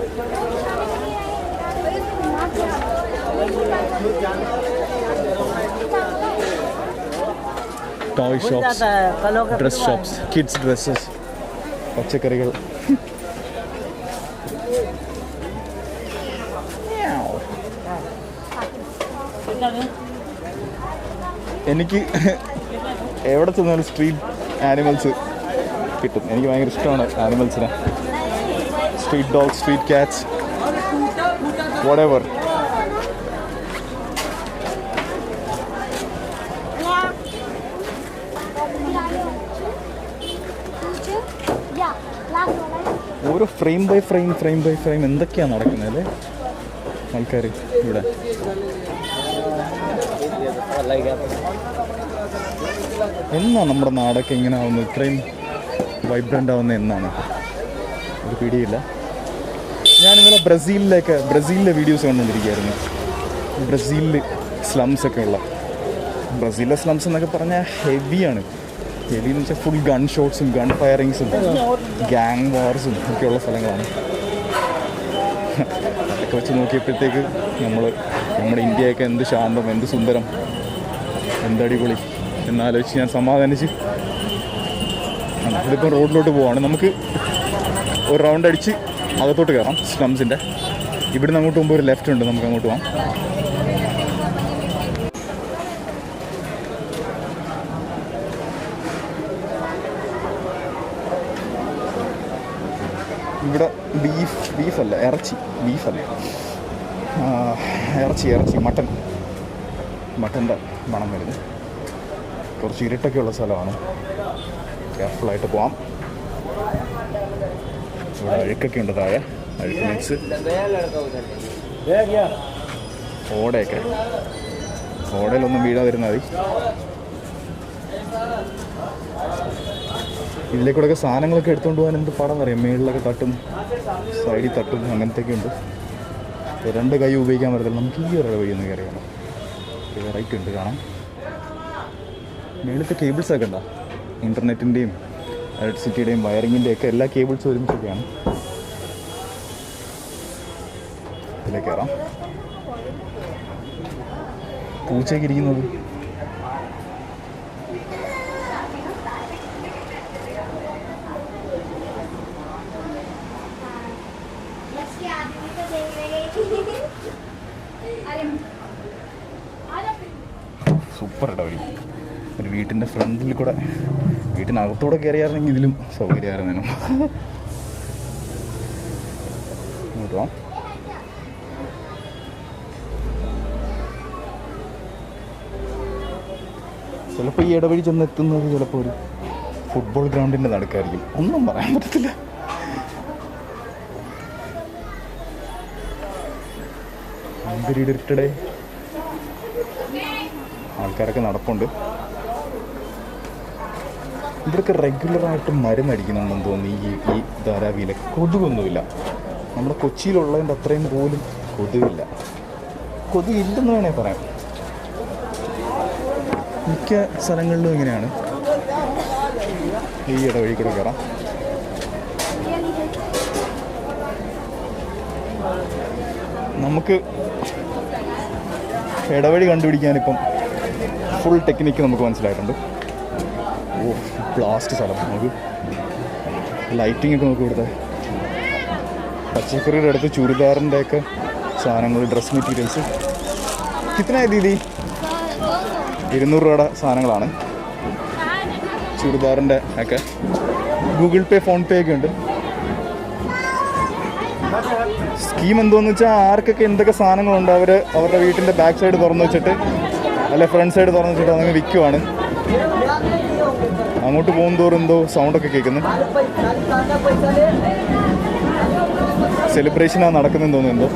Toy shops, dress shops, kids dresses, പച്ചക്കറികൾ. എനിക്ക് എവിടെ ചെന്നാലും സ്ട്രീറ്റ് ആനിമൽസ് കിട്ടും. എനിക്ക് ഭയങ്കര ഇഷ്ടമാണ് ആനിമൽസിനെ. Street dogs, street cats, whatever. ഓരോ ഫ്രെയിം ബൈ ഫ്രെയിം എന്തൊക്കെയാണ് നടക്കുന്നത് അല്ലേ ആൾക്കാർ ഇവിടെ. എന്നാണ് നമ്മുടെ നാടൊക്കെ ഇങ്ങനെ ആവുന്നത്, ഇത്രയും വൈബ്രൻ്റ് ആവുന്നത് എന്നാണ് ഒരു പിടിയില്ല. ഞാനിന്നലെ ബ്രസീലിലെ വീഡിയോസ് കണ്ടുകൊണ്ടിരിക്കുകയായിരുന്നു. ബ്രസീലിൽ സ്ലംസൊക്കെ ഉള്ള, ബ്രസീലിലെ സ്ലംസ് എന്നൊക്കെ പറഞ്ഞാൽ ഹെവിയാണ്. ഹെവി എന്ന് വെച്ചാൽ ഫുൾ ഗൺ ഷോട്ട്സും ഗൺ ഫയറിങ്സും ഗ്യാങ് വാർസും ഒക്കെയുള്ള സ്ഥലങ്ങളാണ്. അതൊക്കെ വെച്ച് നോക്കിയപ്പോഴത്തേക്ക് നമ്മുടെ ഇന്ത്യയൊക്കെ എന്ത് ശാന്തം, എന്ത് സുന്ദരം, എന്തടിപൊളി എന്നാലോചിച്ച് ഞാൻ സമാധാനിച്ച് നമ്മളിപ്പോൾ റോഡിലോട്ട് പോവാണ്. നമുക്ക് ഒരു റൗണ്ട് അടിച്ച് അകത്തോട്ട് കയറാം സ്ലംസിൻ്റെ. ഇവിടുന്ന് അങ്ങോട്ട് പോകുമ്പോൾ ഒരു ലെഫ്റ്റ് ഉണ്ട്, നമുക്ക് അങ്ങോട്ട് പോകാം. ഇവിടെ ബീഫല്ല ഇറച്ചി മട്ടൻ്റെ മണം വരുന്നു. കുറച്ച് ഇരുട്ടൊക്കെ ഉള്ള സ്ഥലമാണ്, കെയർഫുള്ളായിട്ട് പോവാം. ഇവിടെ അഴുക്കൊക്കെ ഉണ്ട്, താഴെ അഴുക്ക് മിക്സ്, ഓടയിലൊന്നും വീഴാതിരുന്നാൽ മതി. ഇതിലേക്കൂടെയൊക്കെ സാധനങ്ങളൊക്കെ എടുത്തുകൊണ്ട് പോകാൻ എന്ത് പാടാന്ന് അറിയാം. മേളിലൊക്കെ തട്ടും, സൈഡിൽ തട്ടും, അങ്ങനത്തെയൊക്കെ ഉണ്ട്. രണ്ട് കൈ ഉപയോഗിക്കാൻ പറ്റത്തില്ല. നമുക്ക് ഈ ഒരു വഴി ഒന്ന് കയറിയാണ്, വെറൈറ്റി ഉണ്ട് കാണാം. മേളിലത്തെ കേബിൾസൊക്കെ ഉണ്ടോ, ഇൻ്റർനെറ്റിൻ്റെയും ഇലക്ട്രിസിറ്റിയുടെയും വയറിങ്ങിൻ്റെയൊക്കെ എല്ലാ കേബിൾസും ഒരുമിച്ചൊക്കെയാണ്. ഇതിലേക്ക് കയറാം. പൂച്ചയൊക്കെ ഇരിക്കുന്നത് സൂപ്പർ ഇടവഴി. ഒരു വീട്ടിൻ്റെ ഫ്രണ്ടിൽ കൂടെ, വീട്ടിനകത്തൂടെ കയറിയായിരുന്നെങ്കിൽ ഇതിലും സൗകര്യമായിരുന്നു. ഇങ്ങോട്ട് പോവാം. ചിലപ്പോൾ ഈ ഇടവഴി ചെന്നെത്തുന്നത് ചിലപ്പോൾ ഒരു ഫുട്ബോൾ ഗ്രൗണ്ടിൻ്റെ നടുക്കായിരിക്കും, ഒന്നും പറയാൻ പറ്റത്തില്ല. എന്തൊരു ഇരുട്ടടെ, ആൾക്കാരൊക്കെ നടപ്പുണ്ട്. ഇവിടെയൊക്കെ റെഗുലറായിട്ട് മരുന്നടിക്കുന്നുണ്ടെന്ന് തോന്നുന്നു ഈ ധാരാവിയിലൊക്കെ. കൊതുകൊന്നുമില്ല, നമ്മുടെ കൊച്ചിയിലുള്ളതിൻ്റെ അത്രയും പോലും കൊതുകില്ല. കൊതുകില്ലെന്ന് വേണേ പറയാം. മിക്ക സ്ഥലങ്ങളിലും ഇങ്ങനെയാണ്. ഈ ഇടവഴി കൂടെ കയറാം. നമുക്ക് ഇടവഴി കണ്ടുപിടിക്കാനിപ്പം ഫുൾ ടെക്നിക്ക് നമുക്ക് മനസ്സിലായിട്ടുണ്ട്. ഓ, ബ്ലാസ്റ്റ് സ്ഥലം. നമുക്ക് ലൈറ്റിംഗ് ഒക്കെ നോക്കി കൊടുത്തേ. പച്ചക്കറിയുടെ അടുത്ത് ചുരിദാറിൻ്റെയൊക്കെ സാധനങ്ങൾ, ഡ്രസ് മെറ്റീരിയൽസ്. കിത്തന ദീദി? 200 രൂപയുടെ സാധനങ്ങളാണ്. ചുരിദാറിൻ്റെ ഒക്കെ ഗൂഗിൾ പേ, ഫോൺ പേ ഒക്കെ ഉണ്ട്. സ്കീം എന്തോന്ന് വെച്ചാൽ ആർക്കൊക്കെ എന്തൊക്കെ സാധനങ്ങളുണ്ട് അവരുടെ വീട്ടിൻ്റെ ബാക്ക് സൈഡ് തുറന്നു വെച്ചിട്ട്, അല്ലെ ഫ്രണ്ട് സൈഡ് തുറന്നു വെച്ചിട്ട് അതങ്ങ് വിൽക്കുവാണ്. അങ്ങോട്ട് പോകുന്തോറും എന്തോ സൗണ്ടൊക്കെ കേൾക്കുന്നു. സെലിബ്രേഷനാണ് നടക്കുന്നതെന്ന് തോന്നുന്നു. എന്തോ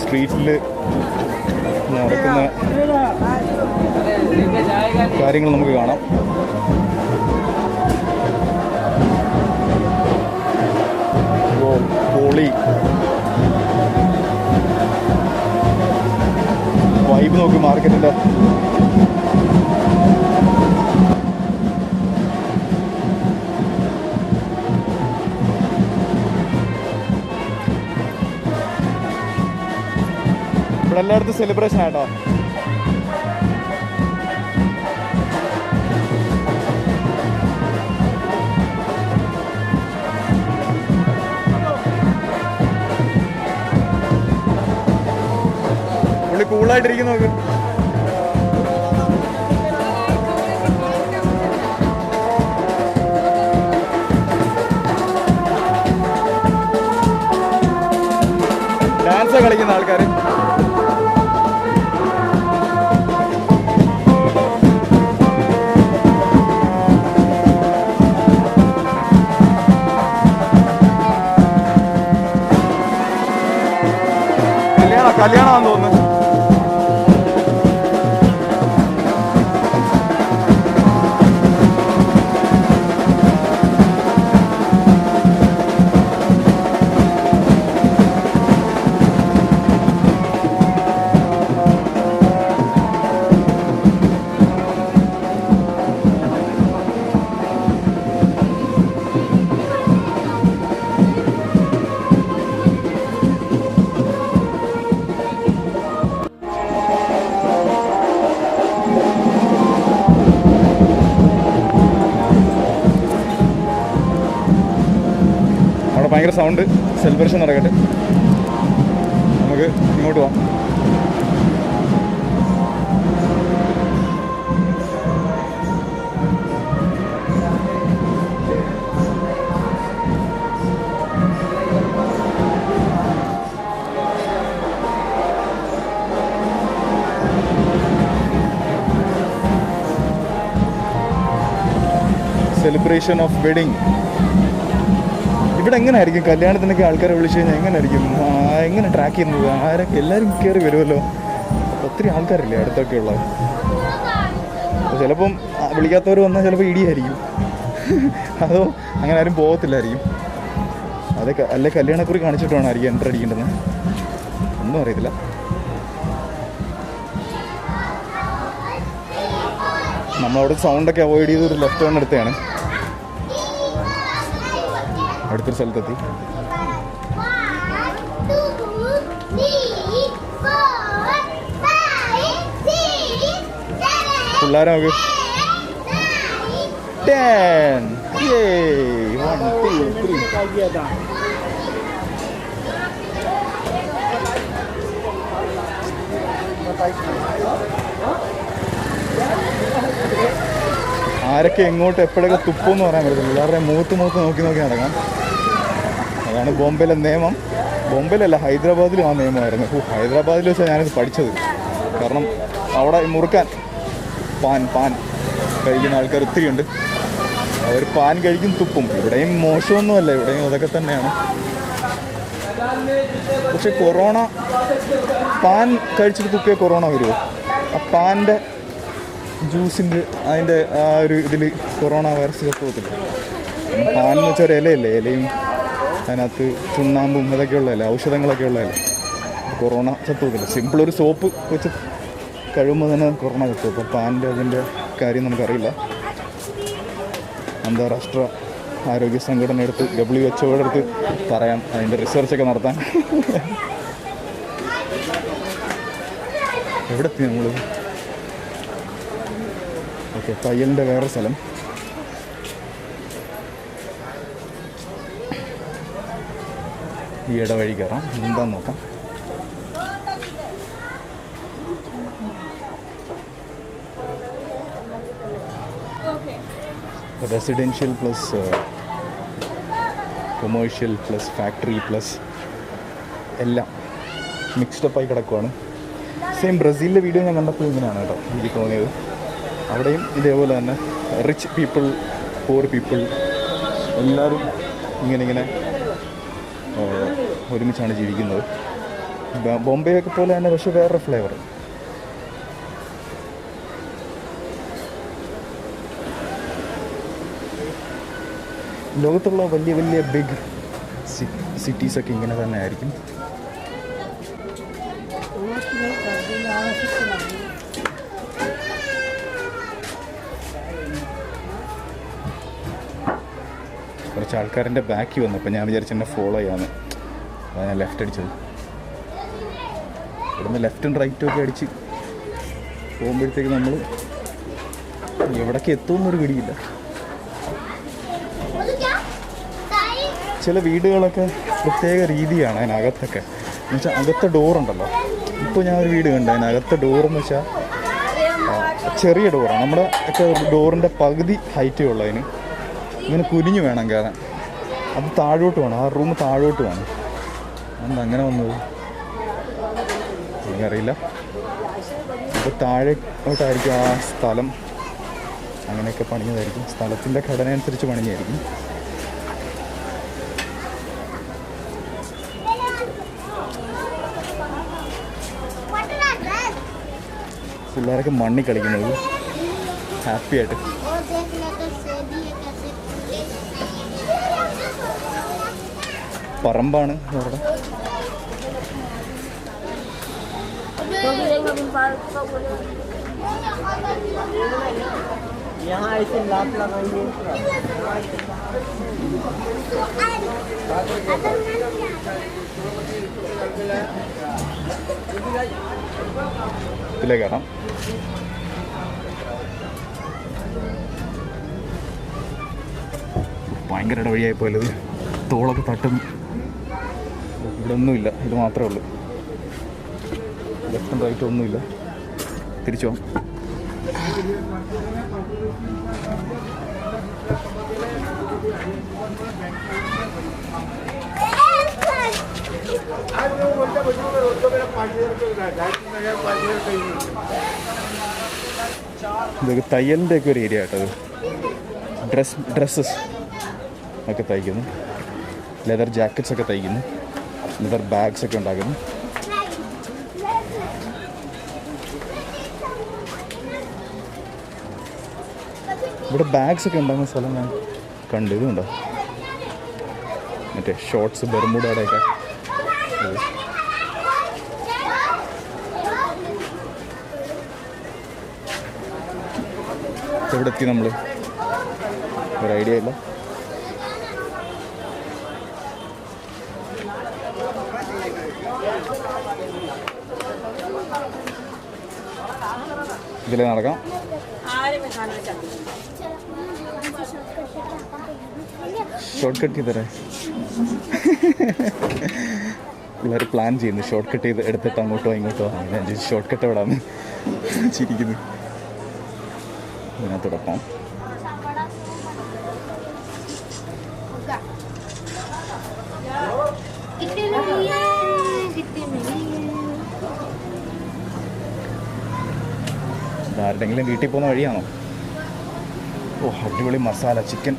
സ്ട്രീറ്റിൽ നടക്കുന്ന കാര്യങ്ങൾ നമുക്ക് കാണാം. ഹോളി വൈബ് നോക്ക് മാർക്കറ്റിൻ്റെ. ഇവിടെ എല്ലായിടത്തും സെലിബ്രേഷൻ ആയിട്ടോ. കൂളായിട്ടിരിക്കുന്നു നോക്ക്. ഡാൻസ് കളിക്കുന്ന ആൾക്കാർ. കല്യാണമാണെന്ന് തോന്നുന്നു. അവിടെ ഭയങ്കര സൗണ്ട്, സെലിബ്രേഷൻ നടക്കട്ടെ. നമുക്ക് ഇങ്ങോട്ട് പോവാം. Celebration of wedding. ഇവിടെ എങ്ങനെയായിരിക്കും കല്യാണത്തിനൊക്കെ ആൾക്കാരെ വിളിച്ചു കഴിഞ്ഞാൽ എങ്ങനെയായിരിക്കും, എങ്ങനെ ട്രാക്ക് ചെയ്യുന്നത്? ആരൊക്കെ എല്ലാവരും കയറി വരുമല്ലോ, ഒത്തിരി ആൾക്കാരില്ലേ അടുത്തൊക്കെ ഉള്ളത്. അപ്പോൾ ചിലപ്പം വിളിക്കാത്തവർ വന്നാൽ ചിലപ്പോൾ ഇടിയായിരിക്കും, അതോ അങ്ങനെ ആരും പോകത്തില്ലായിരിക്കും. അതൊക്കെ അല്ലെ കല്യാണക്കുറി കാണിച്ചിട്ട് വേണമായിരിക്കും എൻ്റർ അടിക്കേണ്ടത്, ഒന്നും അറിയത്തില്ല. നമ്മളവിടെ സൗണ്ടൊക്കെ അവോയ്ഡ് ചെയ്ത് ഒരു ലെഫ്റ്റ് ടേൺ എടുത്തതാണ്. അടുത്തൊരു സ്ഥലത്തെത്തി. പിള്ളേരെ നോക്ക്. 10 1 2 3. ആരൊക്കെ എങ്ങോട്ട് എപ്പോഴൊക്കെ തുപ്പൊന്ന് പറയാൻ പറ്റില്ല. എല്ലാവരുടെയും മൂത്ത് നോക്കി നടക്കാം. അതാണ് ബോംബെയിലെ നിയമം. ബോംബെയിലല്ല, ഹൈദരാബാദിലും ആ നിയമമായിരുന്നു. ഹൈദരാബാദിൽ വെച്ചാൽ ഞാനിത് പഠിച്ചത്. കാരണം അവിടെ മുറുക്കാൻ പാൻ കഴിക്കുന്ന ആൾക്കാർ ഒത്തിരി ഉണ്ട്. അവർ പാൻ കഴിക്കും, തുപ്പും. ഇവിടെയും മോശമൊന്നുമല്ല, ഇവിടെയും അതൊക്കെ തന്നെയാണ്. പക്ഷെ കൊറോണ, പാൻ കഴിച്ചിട്ട് തുപ്പിയ കൊറോണ വരുമോ? ആ പാൻ്റെ ജ്യൂസിൻ്റെ അതിൻ്റെ ആ ഒരു ഇതിൽ കൊറോണ വൈറസ് ചത്തുപോകത്തില്ല. പാൻ എന്ന് വെച്ചാൽ ഒരു ഇലയല്ലേ, ഇലയും അതിനകത്ത് ചുണ്ണാമ്പും ഇതൊക്കെ ഉള്ളതല്ലേ, ഔഷധങ്ങളൊക്കെ ഉള്ളതല്ലേ. കൊറോണ ചത്തുപോകത്തില്ല. സിമ്പിൾ ഒരു സോപ്പ് വെച്ച് കഴിയുമ്പോൾ തന്നെ കൊറോണ ചത്തു. അപ്പോൾ പാൻ്റെ അതിൻ്റെ കാര്യം നമുക്കറിയില്ല. അന്താരാഷ്ട്ര ആരോഗ്യ സംഘടന എടുത്ത് WHO അടുത്ത് പറയാം അതിൻ്റെ റിസർച്ചൊക്കെ നടത്താൻ. എവിടെ എത്തി നമ്മൾ? ഓക്കെ, തയ്യലിൻ്റെ വേറെ സ്ഥലം. ഈ ഇടവഴി കയറാം, എന്താന്ന് നോക്കാം. Residential plus commercial plus factory plus എല്ലാം മിക്സ്ഡപ്പായി കിടക്കുവാണ്. സെയിം ബ്രസീലിലെ വീഡിയോ ഞാൻ കണ്ടപ്പോൾ ഇങ്ങനെയാണ് കേട്ടോ എനിക്ക് തോന്നിയത്. അവിടെയും ഇതേപോലെ തന്നെ റിച്ച് പീപ്പിൾ, പൂർ പീപ്പിൾ എല്ലാവരും ഇങ്ങനെ ഒരുമിച്ചാണ് ജീവിക്കുന്നത്. ബോംബെയൊക്കെ പോലെ തന്നെ, പക്ഷേ വേറൊരു ഫ്ലേവർ. ലോകത്തുള്ള വലിയ ബിഗ് സിറ്റീസൊക്കെ ഇങ്ങനെ തന്നെ ആയിരിക്കും. കുറച്ച് ആൾക്കാരെൻ്റെ ബാക്കി വന്നപ്പോൾ ഞാൻ വിചാരിച്ചു എന്നെ ഫോളോ ചെയ്യാമെന്ന്. അതാണ് ഞാൻ ലെഫ്റ്റ് അടിച്ചത്. ഇവിടുന്ന് ലെഫ്റ്റും റൈറ്റും ഒക്കെ അടിച്ച് പോകുമ്പോഴത്തേക്ക് നമ്മൾ എവിടേക്ക് എത്തുമെന്നൊരു പിടിയില്ല. ചില വീടുകളൊക്കെ പ്രത്യേക രീതിയാണ് അതിനകത്തൊക്കെ. എന്നുവെച്ചാൽ അകത്തെ ഡോറുണ്ടല്ലോ. ഇപ്പോൾ ഞാൻ ഒരു വീട് കണ്ടു, അതിനകത്തെ ഡോറെന്ന് വെച്ചാൽ ചെറിയ ഡോറാണ്. നമ്മുടെ ഒക്കെ ഡോറിൻ്റെ പകുതി ഹൈറ്റേ ഉള്ളൂ. അതിന് ഇങ്ങനെ കുനിഞ്ഞു വേണം കയറാൻ. അത് താഴോട്ട് വേണം, ആ റൂം താഴോട്ട് വേണം. എന്താ അങ്ങനെ വന്നത് എനിക്കറിയില്ല. അപ്പോൾ താഴോട്ടായിരിക്കും ആ സ്ഥലം, അങ്ങനെയൊക്കെ പണിഞ്ഞതായിരിക്കും. സ്ഥലത്തിൻ്റെ ഘടന അനുസരിച്ച് പണിഞ്ഞായിരിക്കും. പിള്ളേരൊക്കെ മണ്ണി കളിക്കുന്നത് ഹാപ്പി ആയിട്ട്. പറമ്പാണ് അവിടെ. यहाँ ऐसे लात लगाएंगे ഇതിലേക്ക് കയറാം. ഭയങ്കര ഇടവഴിയായി പോയത്. തോളൊക്കെ തട്ടും. ഇവിടെ ഒന്നുമില്ല, ഇത് മാത്രമേ ഉള്ളൂ. ലെഫ്റ്റും റൈറ്റും ഒന്നുമില്ല. തിരിച്ചു പോകാം. ഇതൊക്കെ തയ്യലിൻ്റെ ഒക്കെ ഒരു ഏരിയ കേട്ടത്. ഡ്രസ്സസ് ഒക്കെ തയ്ക്കുന്നു, ലെതർ ജാക്കറ്റ്സ് ഒക്കെ തയ്ക്കുന്നു, ലെതർ ബാഗ്സ് ഒക്കെ ഉണ്ടാക്കുന്നു. ഇവിടെ ബാഗ്സ് ഒക്കെ ഉണ്ടാകുന്ന സ്ഥലം ഞാൻ കണ്ടു. ഇതുണ്ടോ മറ്റേ ഷോർട്സ് ബെർമുഡയുടെയൊക്കെ. എവിടെ എത്തി നമ്മൾ? ഒരു ഐഡിയ ഇല്ല. ഇതിലേ നടക്കാം. ഷോർട്ട് കട്ട് ചെയ്തരേ. പിള്ളേർ പ്ലാൻ ചെയ്യുന്നു ഷോർട്ട് കട്ട് ചെയ്ത് എടുത്തിട്ട് അങ്ങോട്ടോ ഇങ്ങോട്ടോ. ഞാൻ ഷോർട്ട് കട്ട് എവിടാന്ന് ചിരിക്കുന്നു. ഇതിനകത്തോടൊപ്പം ആരുടെങ്കിലും വീട്ടിൽ പോകുന്ന വഴിയാണോ? ഓ അടിപൊളി മസാല. ചിക്കൻ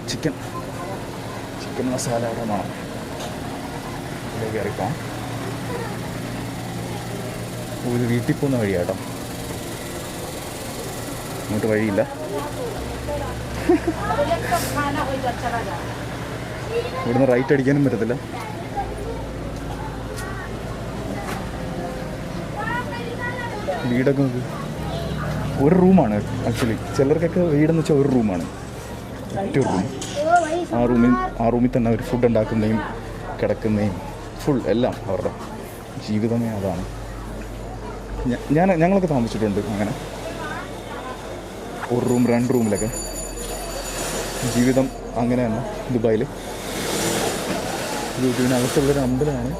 മസാല അവിടെ വേണം. ഇതിലേക്ക് കയറിപ്പോം. ഓ ഇത് വീട്ടിൽ പോകുന്ന വഴിയാട്ടോ. ഇങ്ങോട്ട് വഴിയില്ല. ഇവിടുന്ന് റൈറ്റ് അടിക്കാനും പറ്റത്തില്ല. വീടൊക്കെ നോക്ക്. ഒരു റൂമാണ് ആക്ച്വലി. ചിലർക്കൊക്കെ വീടെന്ന് വെച്ചാൽ ഒരു റൂമാണ്, ഒറ്റ റൂം. ആ റൂമിൽ തന്നെ അവർ ഫുഡ് ഉണ്ടാക്കുന്നതും കിടക്കുന്നതും ഫുൾ എല്ലാം അവരുടെ ജീവിതമേ അതാണ്. ഞങ്ങളൊക്കെ താമസിച്ചിട്ടുണ്ട് അങ്ങനെ ഒരു റൂം 2 റൂമിലൊക്കെ. ജീവിതം അങ്ങനെ തന്നെ ദുബായിൽ. ഇതിനകത്തുള്ളൊരു അമ്പലമാണ്.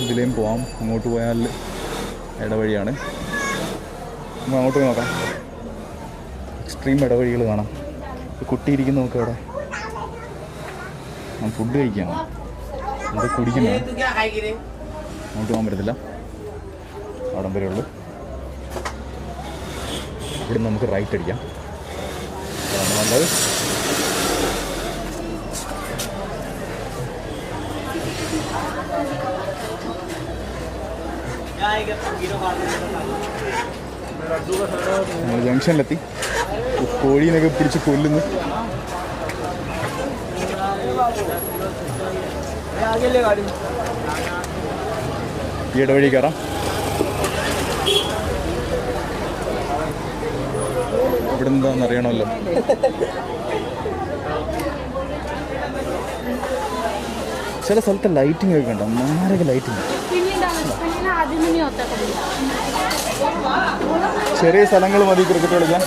ഇതിലേയും പോവാം. അങ്ങോട്ട് പോയാൽ ഇടവഴിയാണ്. നമുക്ക് അങ്ങോട്ട് പോയി നോക്കാം. എക്സ്ട്രീം ഇടവഴികൾ കാണാം. കുട്ടിയിരിക്കുന്ന നോക്കാം അവിടെ. ഞാൻ ഫുഡ് കഴിക്കുകയാണ്, അത് കുടിക്കുന്നത്. അങ്ങോട്ട് പോകാൻ പറ്റത്തില്ല, അവിടം വരെ ഉള്ളു. ഇവിടെ നമുക്ക് റൈറ്റ് അടിക്കാം. അതാണ് നല്ലത്. നമ്മൾ ജംഗ്ഷനിലെത്തി. കോഴീനൊക്കെ പിടിച്ച് കൊല്ലുന്നു. ഈ ഇടവഴി കയറാം. ഇവിടെ എന്താണെന്ന് അറിയണമല്ലോ. ചില സ്ഥലത്തെ ലൈറ്റിംഗ് ഒക്കെ ഉണ്ടോ? മാരക ലൈറ്റിംഗ്. ചെറിയ സ്ഥലങ്ങൾ മതി ക്രിക്കറ്റ് കളിക്കാൻ.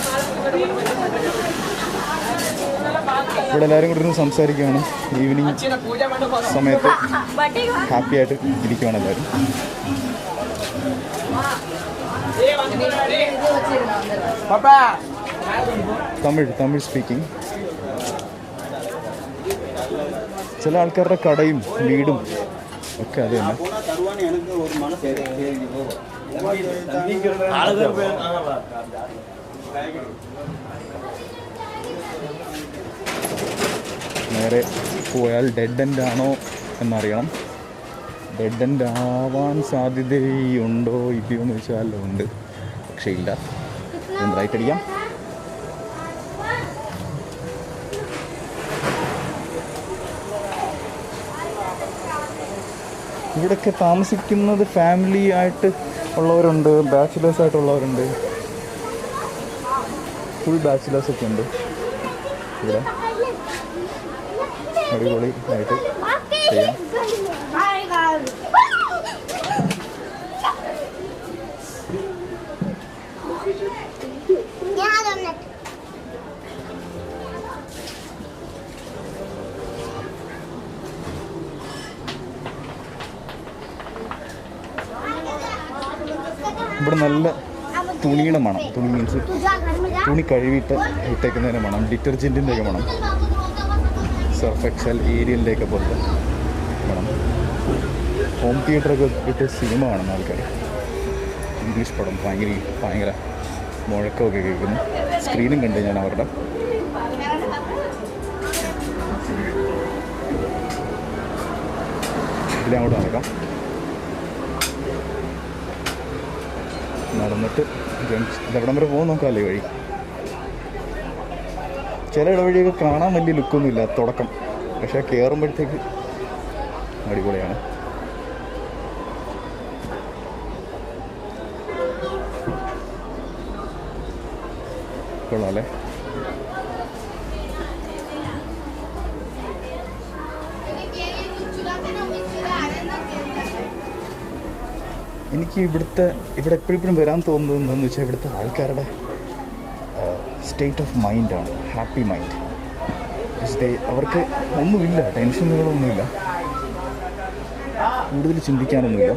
ഇവിടെ എല്ലാവരും കൂടി ഇരുന്ന് സംസാരിക്കുകയാണ്. ഈവനിങ് സമയത്ത് ഹാപ്പി ആയിട്ട് ഇരിക്കുകയാണ് എല്ലാവരും. തമിഴ് സ്പീക്കിംഗ്. ചില ആൾക്കാരുടെ കടയും വീടും ഒക്കെ അത് തന്നെ. നേരെ പോയാൽ ഡെഡ് എൻഡ് ആണോ എന്നറിയണം. ഡെഡ് എൻഡ് ആവാൻ സാധ്യതയുണ്ടോ ഇല്ലയോ എന്ന് വെച്ചാൽ ഉണ്ട്, പക്ഷേ ഇല്ല. റൈറ്റ് അടിക്കാം. ഇവിടെയൊക്കെ താമസിക്കുന്നത് ഫാമിലി ആയിട്ട് ഉള്ളവരുണ്ട്, ബാച്ചിലേഴ്സ് ആയിട്ടുള്ളവരുണ്ട്, ഫുൾ ബാച്ചിലേഴ്സൊക്കെ ഉണ്ട് ഇവിടെ. അടിപൊളി ആയിട്ട് ചെയ്യാം. ഇവിടെ നല്ല തുണിയുടെ മണം, തുണി മീൻസ് തുണി കഴുകിയിട്ട് ഇട്ടേക്കുന്നതിൻ്റെ മണം, ഡിറ്റർജൻറ്റിൻ്റെയൊക്കെ മണം, സർഫ് എക്സൽ ഏരിയലിൻ്റെയൊക്കെ പോലത്തെ മണം. ഹോം തിയേറ്ററൊക്കെ ഇട്ട് സിനിമ കാണുന്ന ആൾക്കാർ, ഇംഗ്ലീഷ് പടം ഭയങ്കര മുഴക്കമൊക്കെ കേൾക്കുന്നു. സ്ക്രീനും കണ്ട് ഞാൻ അവരുടെ. ഇതിലങ്ങോട്ട് നടക്കാം. നടന്നിട്ട് ഇതെവിടം വരെ പോകും നോക്കാമല്ലേ വഴി. ചില ഇടവഴിയൊക്കെ കാണാൻ വലിയ ലുക്കൊന്നുമില്ല തുടക്കം, പക്ഷേ കയറുമ്പോഴത്തേക്ക് അടിപൊളിയാണ്. കൊള്ളാമല്ലേ? എനിക്ക് ഇവിടെ എപ്പോഴും വരാൻ തോന്നുന്നത് എന്താണെന്ന് വെച്ചാൽ ഇവിടുത്തെ ആൾക്കാരുടെ സ്റ്റേറ്റ് ഓഫ് മൈൻഡാണ്, ഹാപ്പി മൈൻഡ്. അവർക്ക് ഒന്നുമില്ല, ടെൻഷനുകളൊന്നുമില്ല, കൂടുതൽ ചിന്തിക്കാനൊന്നുമില്ല,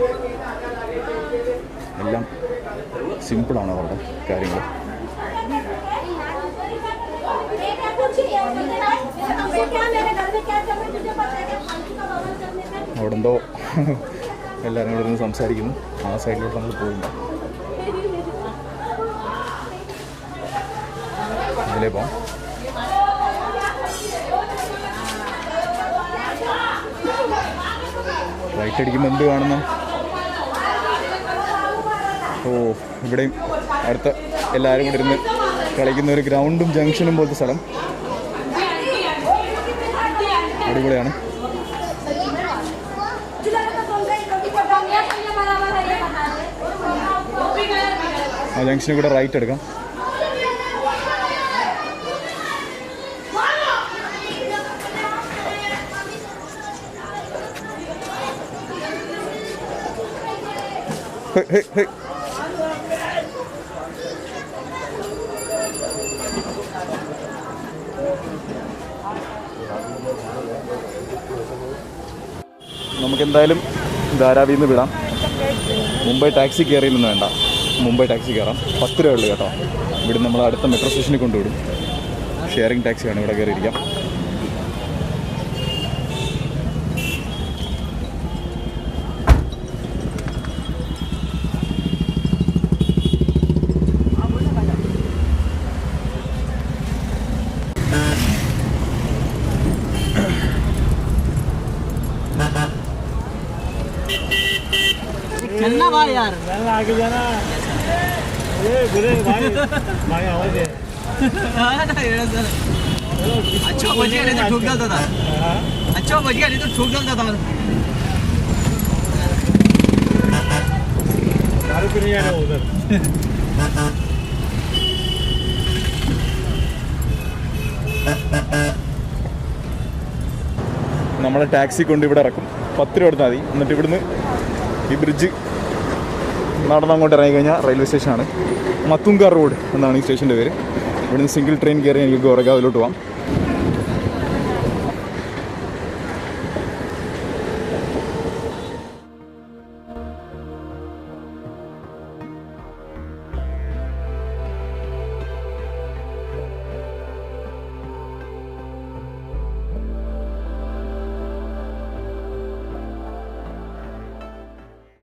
എല്ലാം സിമ്പിളാണ് അവരുടെ കാര്യങ്ങൾ. അവിടെ എന്തോ എല്ലാവരും കൂടെ ഇരുന്ന് സംസാരിക്കുന്നു. ആ സൈഡിലോട്ട് നമ്മൾ പോയില്ല, അതിലേ പോകാം. റൈറ്റ് അടിക്കുമ്പോൾ എന്ത് കാണുന്ന? ഓ, ഇവിടെയും അടുത്ത എല്ലാവരും കൂടെ ഇരുന്ന് കളിക്കുന്ന ഒരു ഗ്രൗണ്ടും ജംഗ്ഷനും പോലത്തെ സ്ഥലം. അടിപൊളിയാണ്. ആ ജംഗ്ഷനിൽ കൂടെ റൈറ്റ് എടുക്കാം. നമുക്കെന്തായാലും ധാരാവിയിൽ നിന്ന് വിടാം. മുംബൈ ടാക്സി കയറിയില്ലെന്ന് വേണ്ട, മുംബൈ ടാക്സി കയറാം. 10 രൂപ ഉള്ളൂ കേട്ടോ. ഇവിടെ നമ്മൾ അടുത്ത മെട്രോ സ്റ്റേഷനിൽ കൊണ്ടുവിടും. ഷെയറിംഗ് ടാക്സിയാണ്, ഇവിടെ കയറിയിരിക്കാം. चलना भाई यार, आगे जाना। भाई आवाज है। अच्छा बच गया, नहीं तो ठोक डालता था। अच्छा बच गया, नहीं तो ठोक डालता था। दारू पीने जाना उधर। നമ്മളെ ടാക്സി കൊണ്ട് ഇവിടെ ഇറക്കും. 10 രൂപ എടുത്താൽ മതി. എന്നിട്ട് ഇവിടുന്ന് ഈ ബ്രിഡ്ജ് നടന്ന് അങ്ങോട്ട് ഇറങ്ങിക്കഴിഞ്ഞാൽ റെയിൽവേ സ്റ്റേഷനാണ്. മത്തുങ്ക റോഡ് എന്നാണ് ഈ സ്റ്റേഷൻ്റെ പേര്. ഇവിടുന്ന് സിംഗിൾ ട്രെയിൻ കയറി എനിക്ക് ഗോറഗാവിലോട്ട് പോകാം.